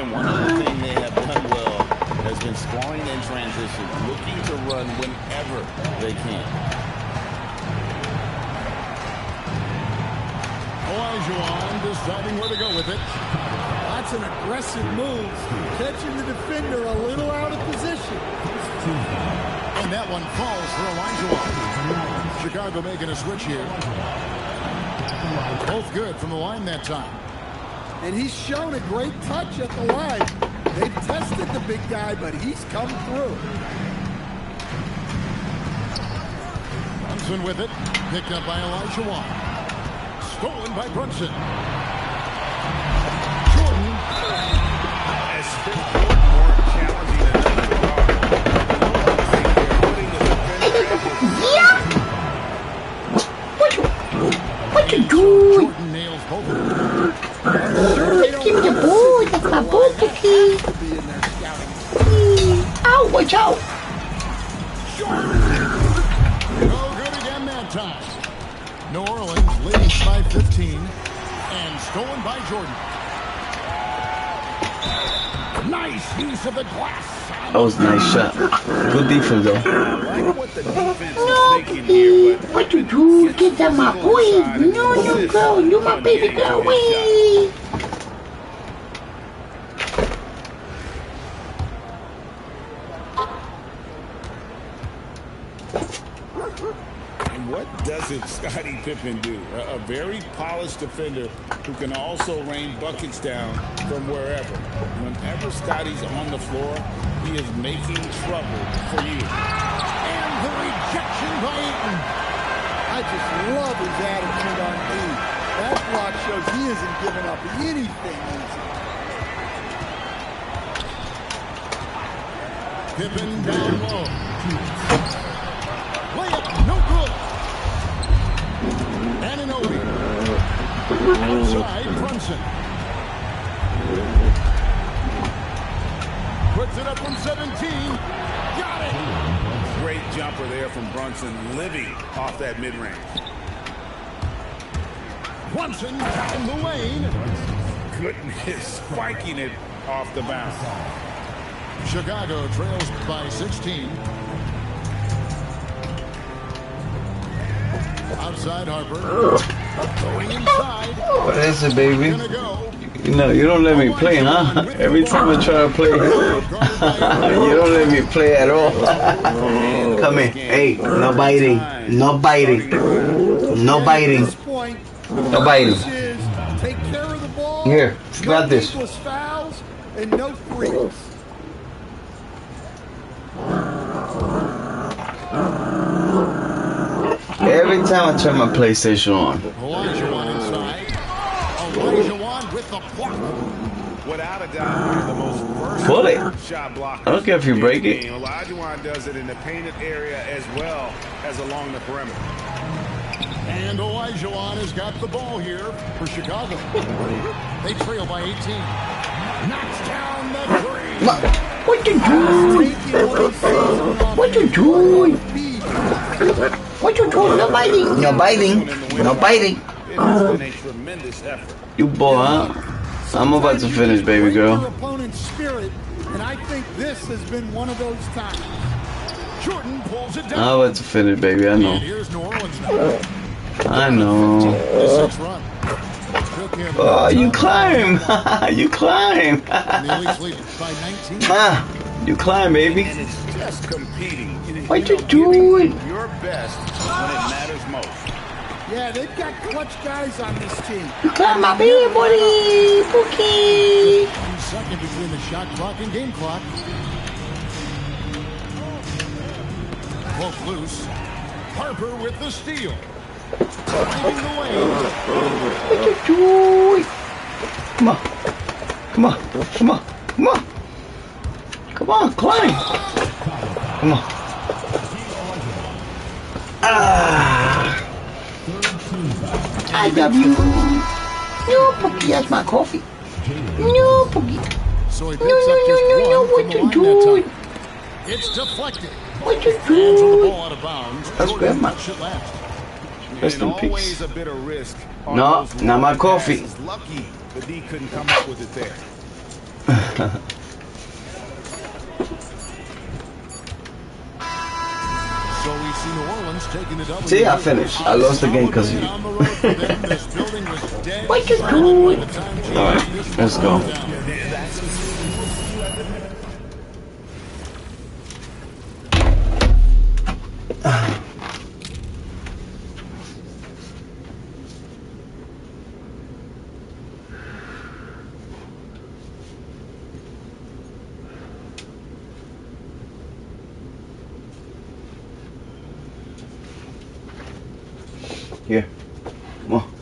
Speaker 3: And one other thing they have done well has been scoring in transition, looking to run whenever they can.
Speaker 2: Olajuwon deciding where to go with it.
Speaker 4: That's an aggressive move, catching the defender a little out of position.
Speaker 2: And that one falls for Olajuwon. Chicago making a switch here. Both good from the line that time.
Speaker 4: And he's shown a great touch at the line. They've tested the big guy, but he's come through.
Speaker 2: Brunson with it. Picked up by Olajuwon. Stolen by Brunson. Jordan.
Speaker 5: As Fifth Quarter more challenging than ever
Speaker 7: What you do?
Speaker 2: Jordan nails both of them.
Speaker 7: Give me the ball. That's my ball, Cookie. Ow, watch out.
Speaker 2: No good again that time. New Orleans leading by 15 and stolen by Jordan. Nice use of the glass.
Speaker 1: That was a nice shot. Good defense, though.
Speaker 5: I like what the defense is thinking here, but
Speaker 7: What you do? Get that my boy. No, no, girl. You my baby girl. Wee.
Speaker 3: And what doesn't Scottie Pippen do? A very polished defender who can also rain buckets down from wherever. Whenever Scottie's on the floor, he is making trouble for you.
Speaker 2: And the rejection by Ayton.
Speaker 4: I just love his attitude on D. That block shows he isn't giving up anything easy.
Speaker 2: Pippen down low. Layup, no good. Anunoby. Outside, Brunson. Puts it up from 17. Got it.
Speaker 3: Great jumper there from Brunson, living off that mid-range.
Speaker 2: Brunson in the lane.
Speaker 3: Goodness, spiking it off the bounce.
Speaker 2: Chicago trails by 16. Outside Harper. Going inside.
Speaker 1: What is it, baby?
Speaker 2: Gonna go.
Speaker 1: You know, you don't let me play, huh? Every time I try to play, you don't let me play at all. Come here. Hey, no biting. No biting. No biting. No biting.
Speaker 4: Take care of the ball.
Speaker 1: Here, got this.
Speaker 4: Needless fouls and no frees.
Speaker 1: Every time I turn my PlayStation on.
Speaker 2: Olajuwon inside. Olajuwon with the block.
Speaker 5: Without a doubt, one of the most
Speaker 1: Pull it.
Speaker 5: versatile shot blockers.
Speaker 1: I don't care if you break
Speaker 5: in the
Speaker 1: it.
Speaker 5: game. Olajuwon does it in the painted area as well as along the perimeter.
Speaker 2: And Olajuwon has got the ball here for Chicago. They trail by 18. Knocks down the three.
Speaker 7: What you doing? What you doing? What you doing? No biting. No biting. No biting.
Speaker 3: It has been a tremendous effort.
Speaker 1: You boy, huh? I'm about to finish, baby girl.
Speaker 4: Your opponent's spirit, and I think this has been one of those times.
Speaker 2: Jordan pulls it down.
Speaker 1: I'm about to finish, baby. I
Speaker 2: And
Speaker 1: know.
Speaker 2: here's New Orleans now.
Speaker 1: I know.
Speaker 2: The sixth run. Took him
Speaker 1: Oh, you
Speaker 2: time.
Speaker 1: climb. You climb.
Speaker 2: And the Elite lead by 19.
Speaker 1: Ah, you climb, baby.
Speaker 3: And it's just competing.
Speaker 7: What you
Speaker 3: giving
Speaker 7: doing?
Speaker 3: your best when it matters most.
Speaker 4: Yeah, they've got clutch guys on this team.
Speaker 7: You got my baby buddy, Pookie.
Speaker 2: 1 second between the shot clock and game clock. Both loose. Harper with the steal. Finding the lane.
Speaker 7: What you doing?
Speaker 1: Come on. Come on. Come on. Come on. Come on, climb. Come on. Ah.
Speaker 7: I love you. No, Pookie, that's my coffee. No, Pookie.
Speaker 2: So he
Speaker 7: No,
Speaker 2: picks up
Speaker 7: no,
Speaker 2: just
Speaker 7: no, no, no,
Speaker 2: one
Speaker 7: what
Speaker 2: from
Speaker 7: you
Speaker 2: the line
Speaker 7: doing?
Speaker 2: that time. It's deflected.
Speaker 7: What you
Speaker 2: Hands on the
Speaker 7: doing?
Speaker 2: ball out of bounds.
Speaker 1: That's
Speaker 2: Jordan
Speaker 1: Grandma.
Speaker 2: touched it last.
Speaker 1: Rest in
Speaker 5: And
Speaker 1: peace.
Speaker 5: always a bit of risk. on
Speaker 1: No,
Speaker 5: those
Speaker 1: not my
Speaker 5: long
Speaker 1: coffee.
Speaker 5: passes. Lucky the D couldn't come up with it there.
Speaker 2: So we see New Orleans taking the W.
Speaker 1: See, I finished. I lost the game because of you.
Speaker 2: On the road for them. This building was dead
Speaker 7: What you
Speaker 2: silent
Speaker 7: doing?
Speaker 2: by the time
Speaker 1: All right,
Speaker 2: this
Speaker 1: let's go.
Speaker 2: went down.
Speaker 1: Here. Come on.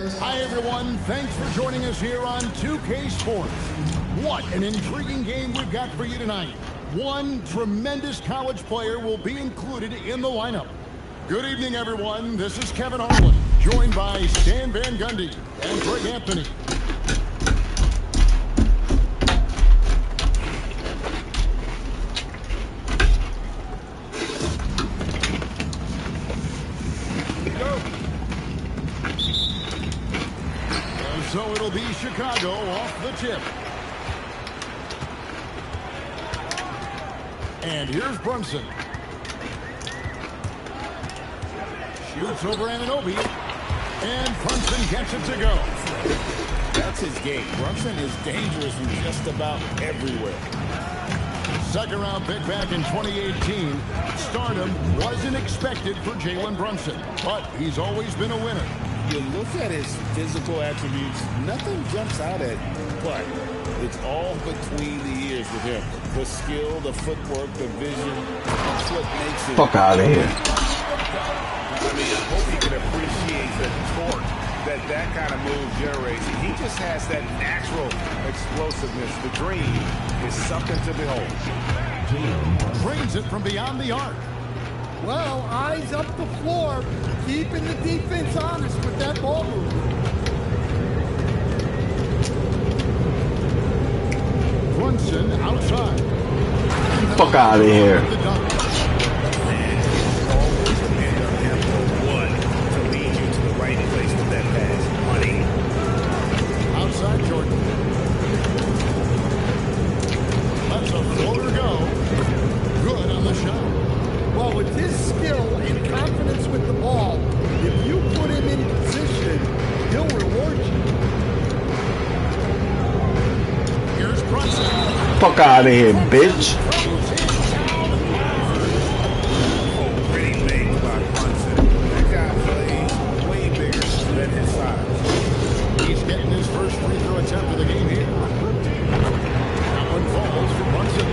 Speaker 2: Hi, everyone. Thanks for joining us here on 2K Sports. What an intriguing game we've got for you tonight. One tremendous college player will be included in the lineup. Good evening, everyone. This is Kevin Harlan, joined by Stan Van Gundy and Greg Anthony. So it'll be Chicago off the tip. And here's Brunson. Shoots over Anunoby. And Brunson gets it to go.
Speaker 3: That's his game. Brunson is dangerous from just about everywhere.
Speaker 2: Second round pick back in 2018. Stardom wasn't expected for Jalen Brunson, but he's always been a winner.
Speaker 3: You look at his physical attributes, nothing jumps out at you, but it's all between the ears with him. The skill, the footwork, the vision, that's what makes it.
Speaker 1: Fuck out of here.
Speaker 5: I mean, I hope he can appreciate the torque that kind of move generates. He just has that natural explosiveness. The dream is something to behold.
Speaker 2: Drains it from beyond the arc.
Speaker 4: Well, eyes up the floor, keeping the defense honest with that ball movement.
Speaker 2: Brunson outside.
Speaker 1: Fuck out of here.
Speaker 5: To lead you to the right place with that pass. Money.
Speaker 2: Outside Jordan. Lets a floater go. Good on the shot.
Speaker 4: Well, with his skill and confidence with the ball, if you put him in position, he'll reward you.
Speaker 2: Here's Brunson.
Speaker 1: Fuck out of here, bitch.
Speaker 5: Pretty big by Brunson. That guy plays way bigger than his size.
Speaker 2: He's getting his first free throw attempt of the game here. That one falls for Brunson.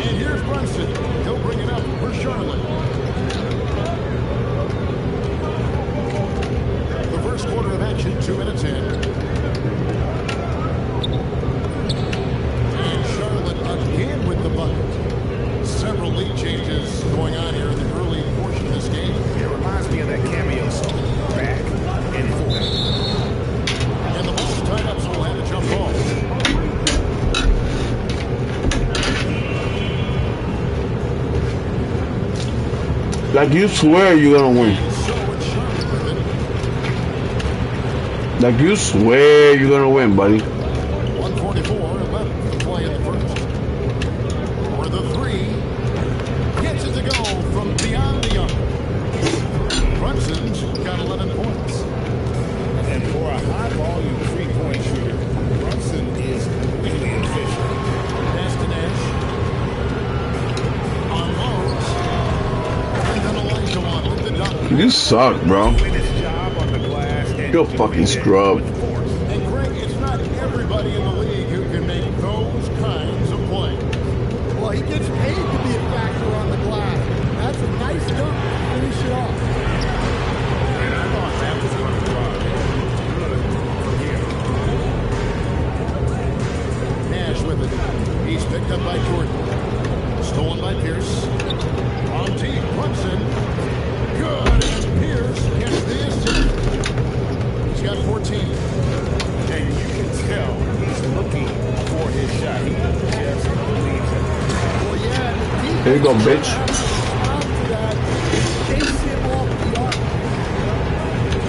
Speaker 2: And here's Brunson. He'll bring it up for Charlotte. The first quarter of action, 2 minutes in. And Charlotte again with the bucket. Several lead changes going on here in the early portion of this game.
Speaker 5: It reminds me of that cameo song. Back and forth.
Speaker 2: And the ball's tied up, so we'll have a jump ball.
Speaker 1: Like you swear you're gonna win.
Speaker 2: So it's Charlotte with it.
Speaker 1: Like you swear you're gonna win, buddy.
Speaker 2: 144 left to play in the first. For the three. Gets it to go from beyond the arc. Brunson's got 11 points.
Speaker 3: And for a high-volume three-point shooter, Brunson is really efficient.
Speaker 2: Pass to Nash. Unloads. And then Elijah with the dunk.
Speaker 1: You suck, bro.
Speaker 5: Doing his job on the glass and
Speaker 1: You're a
Speaker 5: doing
Speaker 1: fucking
Speaker 5: it
Speaker 1: scrub.
Speaker 5: with force.
Speaker 2: And Greg, it's not everybody in the league who can make those kinds of plays.
Speaker 4: Well, he gets paid to be a factor on the glass. That's a nice dunk to finish it off.
Speaker 5: And I thought that was going to drop good from here.
Speaker 2: Nash with it. He's picked up by Jordan. Stolen by Pierce. On deep, Brunson. Good. And Pierce gets the assist. He's got 14.
Speaker 3: And you can tell he's looking for his shot. He just believes it.
Speaker 4: Well, yeah, the defense
Speaker 1: Here you go, bitch.
Speaker 4: respond to that, chase him off the arc.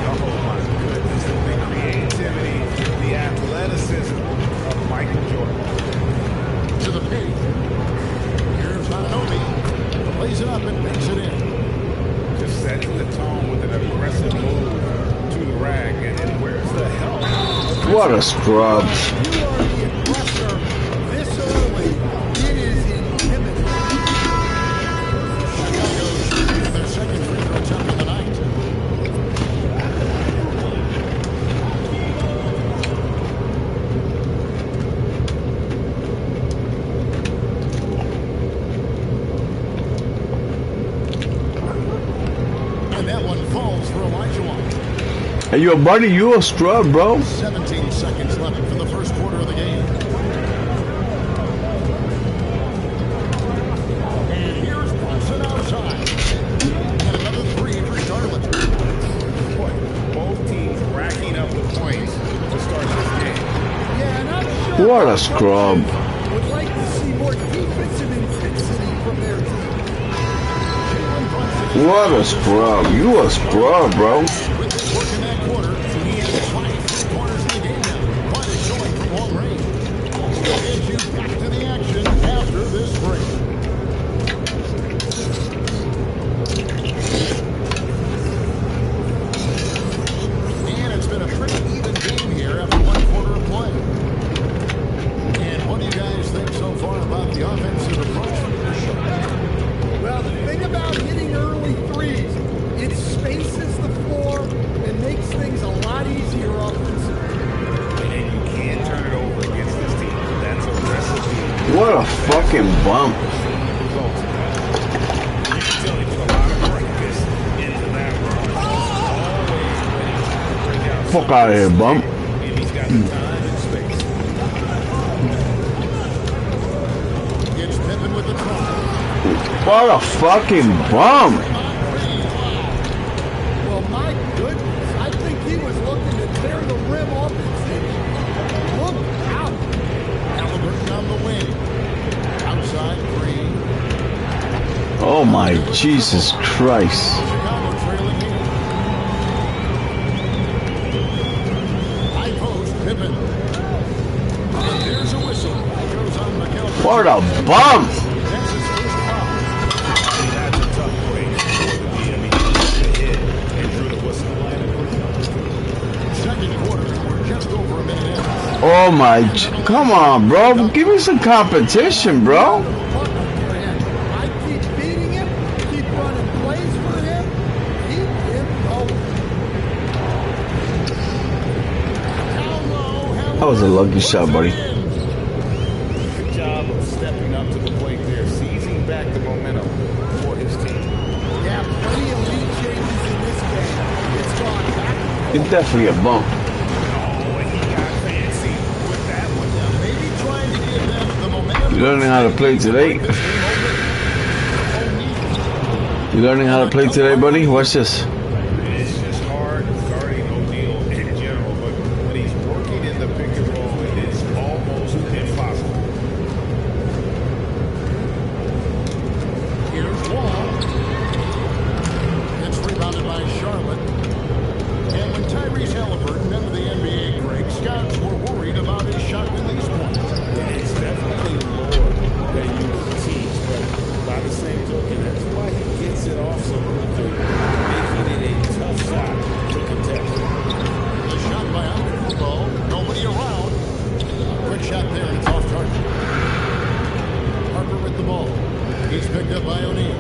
Speaker 5: Oh my goodness. The creativity, the athleticism of Michael Jordan.
Speaker 2: to the paint. Here's Anunoby. Plays it up and makes it in.
Speaker 5: Just setting the tone with an aggressive move to the rack. And where's the help?
Speaker 1: What a scrub.
Speaker 4: You are the aggressor this early. It is intimidating.
Speaker 2: Chicago's shooting their second free throw attempt of the night. And And that one falls for Olajuwon.
Speaker 1: Hey, yo, buddy, you a scrub, bro.
Speaker 2: 17 seconds left for the first quarter of the game. And here's Brunson outside. And another three for Charlotte.
Speaker 3: Boy, both teams racking up the points to start this game.
Speaker 4: Yeah, and I'm sure
Speaker 1: What a scrub.
Speaker 4: would like to see more defensive intensity from their team.
Speaker 1: What a scrub. You a scrub, bro.
Speaker 2: With this work in that quarter, he has 5 quarters in the game now. Quite a showing from long range. We'll get you back to the action after this break. And it's been a pretty even game here after 1 quarter of play. And what do you guys think so far about the offensive approach from the show?
Speaker 4: Well, the thing about hitting early threes, it spaces the floor and makes things a lot easier offensively.
Speaker 3: And you can't turn it over against this team. That's a recipe.
Speaker 1: What a fucking bump.
Speaker 3: Results. You can tell he put a lot of practice into that run. Always ready to break out.
Speaker 1: Fuck out of here, bump.
Speaker 3: And he's got the time and space.
Speaker 2: It's Pippen with the try.
Speaker 1: What a fucking bump.
Speaker 4: Well, my goodness, I think he was looking to tear the rim off his head. Look out.
Speaker 2: Halliburton on the wing. Outside Green.
Speaker 1: Oh my Jesus Christ.
Speaker 2: Chicago trailing here. High post, Pippen. And there's a whistle. That goes on McKelvey.
Speaker 1: What a bump.
Speaker 2: That's his first foul.
Speaker 3: That's a tough break for the D. I mean, he took the hit and drew the whistle.
Speaker 2: Second quarter, we're just over a minute in.
Speaker 1: Oh my. Come on, bro. Give me some competition, bro.
Speaker 4: I keep beating him, keep running plays for him, keep him going.
Speaker 1: That was a lucky shot, buddy.
Speaker 3: Good job of stepping up to the plate there, seizing back the momentum for his team.
Speaker 4: Yeah, plenty of lead changes in this game. It's gone back.
Speaker 1: It's definitely a bump.
Speaker 3: Oh, and he got fancy with that one.
Speaker 2: Maybe trying to give them the momentum.
Speaker 1: You learning how to play today? You learning how to play today, buddy? Watch this.
Speaker 3: It's just hard guarding O'Neal in general, but when he's working in the pick and roll, it is almost impossible.
Speaker 2: Here's Wall. It's rebounded by Charlotte. And when Tyrese Halliburton entered the NBA, Greg, scouts were worried about his shot release point.
Speaker 3: It's definitely lower than you would teach, but by the same token, that's why he gets it off so quickly, making it a tough shot to contest.
Speaker 2: The shot by Antetokounmpo. Nobody around. Quick shot there, and it's off target. Harper with the ball. He's picked up by O'Neal.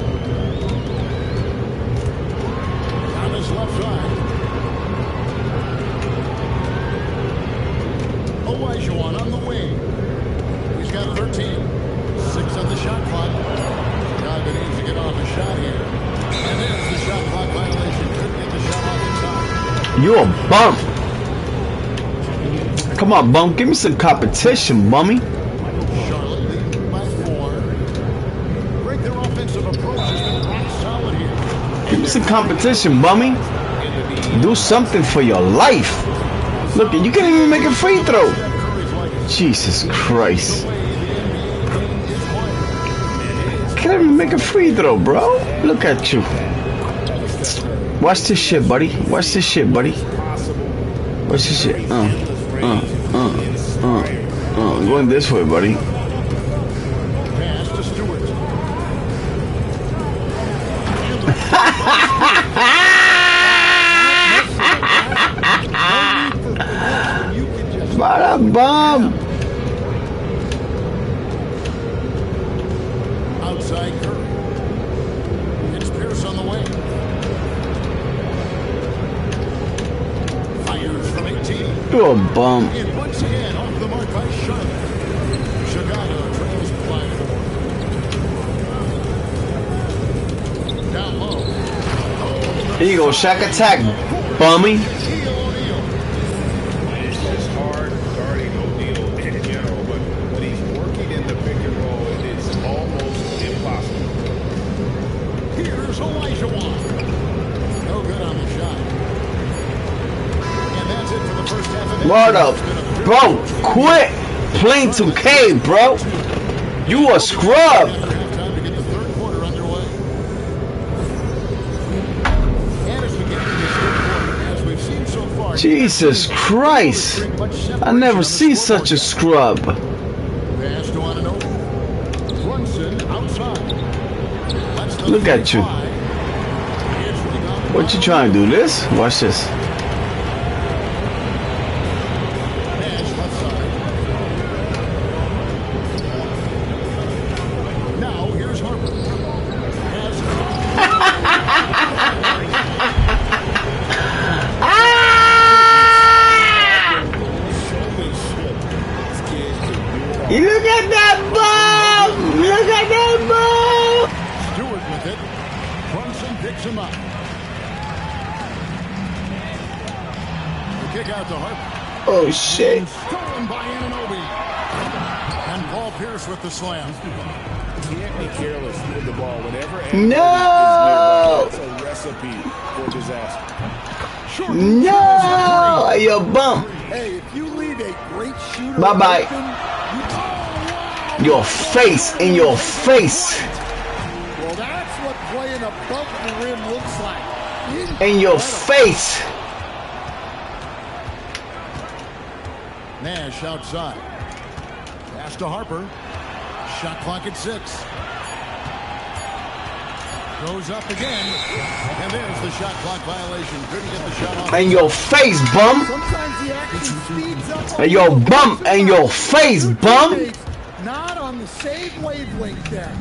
Speaker 2: On his left side. Olajuwon on the wing. He's got 13. 6 on the shot clock. Not been easy to get off a shot here. And there's the shot clock violation. Couldn't get the shot off in time.
Speaker 1: You a bump. Come on, bump. Give me some competition, bummy.
Speaker 2: Charlotte leading by 4. Greg, their offensive approach has been rock solid here.
Speaker 1: Give me some competition, bummy. Do something for your life. Look, you can't even make a free throw. Jesus Christ. Can't even make a free throw, bro. Look at you. Watch this shit, buddy. Watch this shit, buddy. Watch this shit. Going this way, buddy.
Speaker 2: Pass to Stewart.
Speaker 1: Bada bum.
Speaker 2: Outside Curry. It's Pierce on the wing. Fires from 18.
Speaker 1: You a bum.
Speaker 2: And once again off the mark by Charlotte. Chicago trails by 4. Down low.
Speaker 1: Here you go, Shaq attack, bummy.
Speaker 5: It's just hard guarding O'Neal in general, but when he's working in the pick and roll, it's almost impossible.
Speaker 2: Here's Olajuwon. No good on the shot. And that's it for the first half of the
Speaker 1: Word up, bro. Quit playing 2K, bro. You a scrub.
Speaker 2: Time to get the third quarter underway. And as we get into this third quarter, as we've seen so far,
Speaker 1: Jesus Christ. I never see such a scrub.
Speaker 2: pass to Anunoby. Brunson outside. That's the
Speaker 1: Look at you.
Speaker 2: 35. It's rebounded
Speaker 1: What you trying to do? This? Watch this.
Speaker 2: Nash left side. Now here's Harper. Has
Speaker 1: You look at that ball! Look at that ball!
Speaker 2: Stewart with it. Brunson picks him up. The kick out to Harper.
Speaker 1: Oh shit.
Speaker 2: Stolen by Anunoby. And Paul Pierce with the slam.
Speaker 5: Can't be careless with the ball. Whenever
Speaker 1: No!
Speaker 5: it's a recipe for disaster.
Speaker 1: No! Yo, bump.
Speaker 4: Hey, if you leave a great shooter
Speaker 1: Bye-bye.
Speaker 4: open,
Speaker 1: Your face in your face.
Speaker 4: well, that's what playing above the rim looks like.
Speaker 1: In your face.
Speaker 2: Nash outside. Pass to Harper. Shot clock at 6. Goes up again. And there's the shot clock violation. Couldn't get the shot off.
Speaker 1: In your face, bum.
Speaker 4: Sometimes the action speeds up.
Speaker 1: And your bum. In your face, bum.
Speaker 4: Not on the same wavelength there.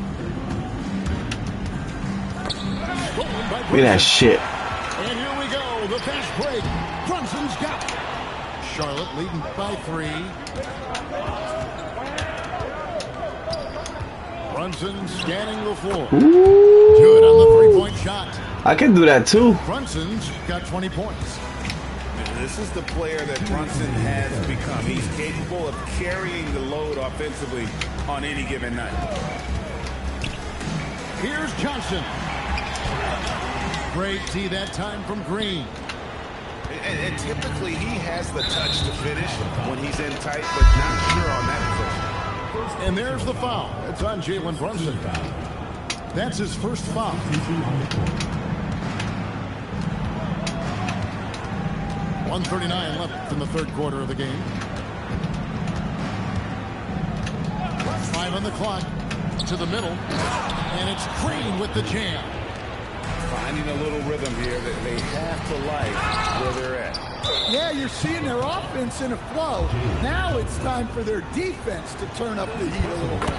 Speaker 2: Stolen by
Speaker 1: Look at that shit.
Speaker 2: And here we go. The fast break. Brunson's got it. Charlotte leading by 3. Brunson scanning the floor. Good on the three-point shot.
Speaker 1: I can do that too.
Speaker 2: Brunson's got 20 points.
Speaker 5: This is the player that Brunson has become. He's capable of carrying the load offensively on any given night.
Speaker 2: Here's Johnson. Great tee that time from Green.
Speaker 5: And typically he has the touch to finish when he's in tight, but not sure on that position.
Speaker 2: And there's the foul. It's on Jalen Brunson. That's his first foul. 1:39 left in the third quarter of the game. 5 on the clock. To the middle. And it's Green with the jam.
Speaker 5: Finding a little rhythm here that they have to like where they're at.
Speaker 4: Yeah, you're seeing their offense in a flow. Now it's time for their defense to turn up the heat a little bit.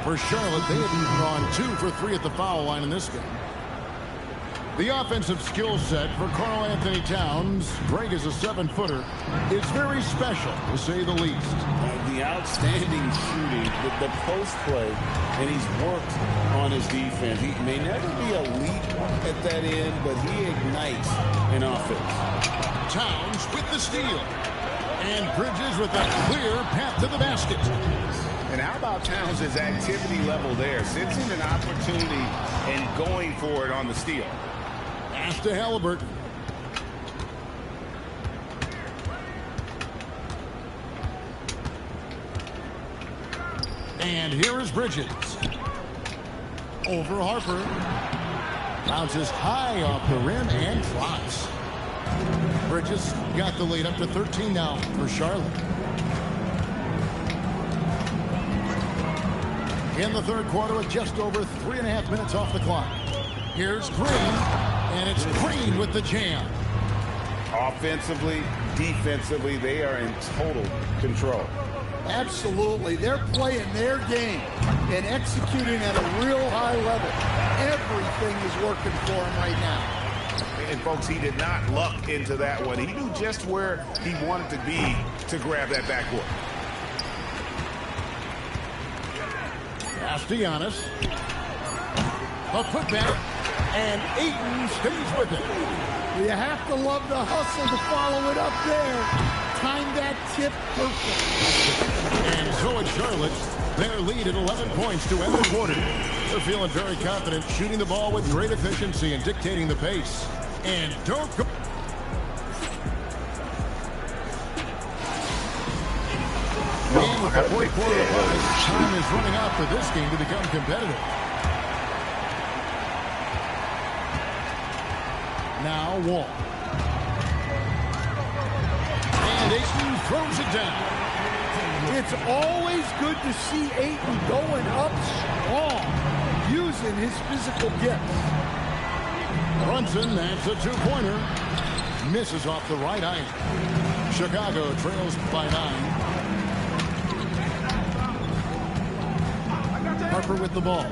Speaker 2: For Charlotte, they have gone 2 for 3 at the foul line in this game. The offensive skill set for Karl Anthony Towns, Greg is a 7-footer, is very special, to say the least.
Speaker 5: The outstanding shooting, the post play, and he's worked on his defense. He may never be elite at that end, but he ignites an offense.
Speaker 2: Towns with the steal. And Bridges with a clear path to the basket.
Speaker 5: And how about Towns' activity level there? Sensing an opportunity and going for it on the steal.
Speaker 2: Pass to Halliburton. And here is Bridges. Over Harper. Bounces high off the rim and drops. Bridges got the lead up to 13 now for Charlotte. In the third quarter with just over 3.5 minutes off the clock. Here's Green, and it's Green with the jam.
Speaker 5: Offensively, defensively, they are in total control.
Speaker 4: Absolutely. They're playing their game and executing at a real high level. Everything is working for them right now.
Speaker 5: And folks, he did not luck into that one. He knew just where he wanted to be to grab that backcourt.
Speaker 2: Pass to Giannis. A putback. And Ayton stays with it.
Speaker 4: You have to love the hustle to follow it up there. Time that tip perfect.
Speaker 2: And so it's Charlotte. Their lead at 11 points to end the quarter. They're feeling very confident, shooting the ball with great efficiency and dictating the pace. And don't go. And with the fourth quarter of play, time is running out for this game to become competitive. Now Wall. And Ayton throws it down.
Speaker 4: It's always good to see Ayton going up strong, using his physical gifts.
Speaker 2: Brunson, that's a two-pointer. Misses off the right iron. Chicago trails by 9. Harper with the ball.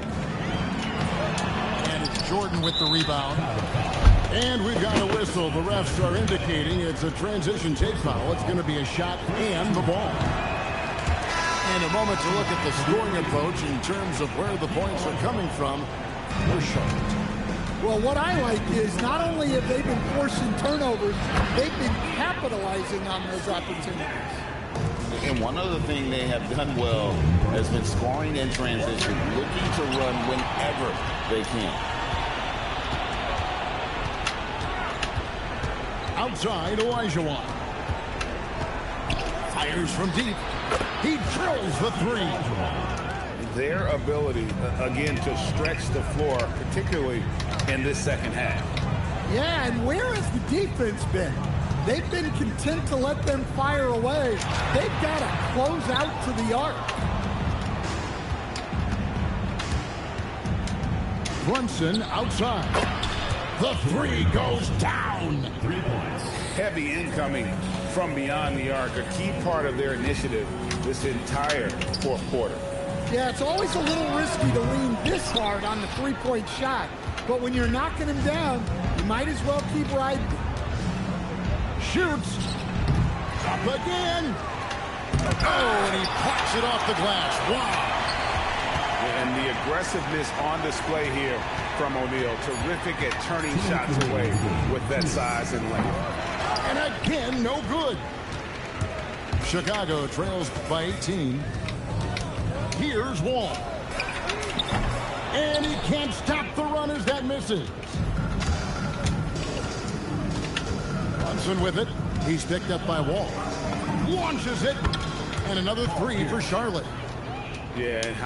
Speaker 2: And it's Jordan with the rebound. And we've got a whistle. The refs are indicating it's a transition tape foul. It's going to be a shot and the ball. And a moment to look at the scoring approach in terms of where the points are coming from for Charlotte.
Speaker 4: Well, what I like is not only have they been forcing turnovers, they've been capitalizing on those opportunities.
Speaker 3: And one other thing they have done well has been scoring in transition, looking to run whenever they can.
Speaker 2: Outside, Olajuwon. Fires from deep. He drills the three.
Speaker 5: Their ability, again, to stretch the floor, particularly in this second half.
Speaker 4: Yeah, and where has the defense been? They've been content to let them fire away. They've got to close out to the arc.
Speaker 2: Brunson outside. The three goes down.
Speaker 6: 3 points.
Speaker 5: Heavy incoming from beyond the arc, a key part of their initiative this entire fourth quarter.
Speaker 4: Yeah, it's always a little risky to lean this hard on the three-point shot. But when you're knocking him down, you might as well keep riding.
Speaker 2: Shoots. Up again. Oh, and he pops it off the glass. Wow.
Speaker 5: And the aggressiveness on display here from O'Neal. Terrific at turning shots away with that size and length.
Speaker 2: And again, no good. Chicago trails by 18. Here's Wall. And he can't stop the runners that misses. Brunson with it. He's picked up by Wall. Launches it. And another three for Charlotte.
Speaker 5: Yeah, and how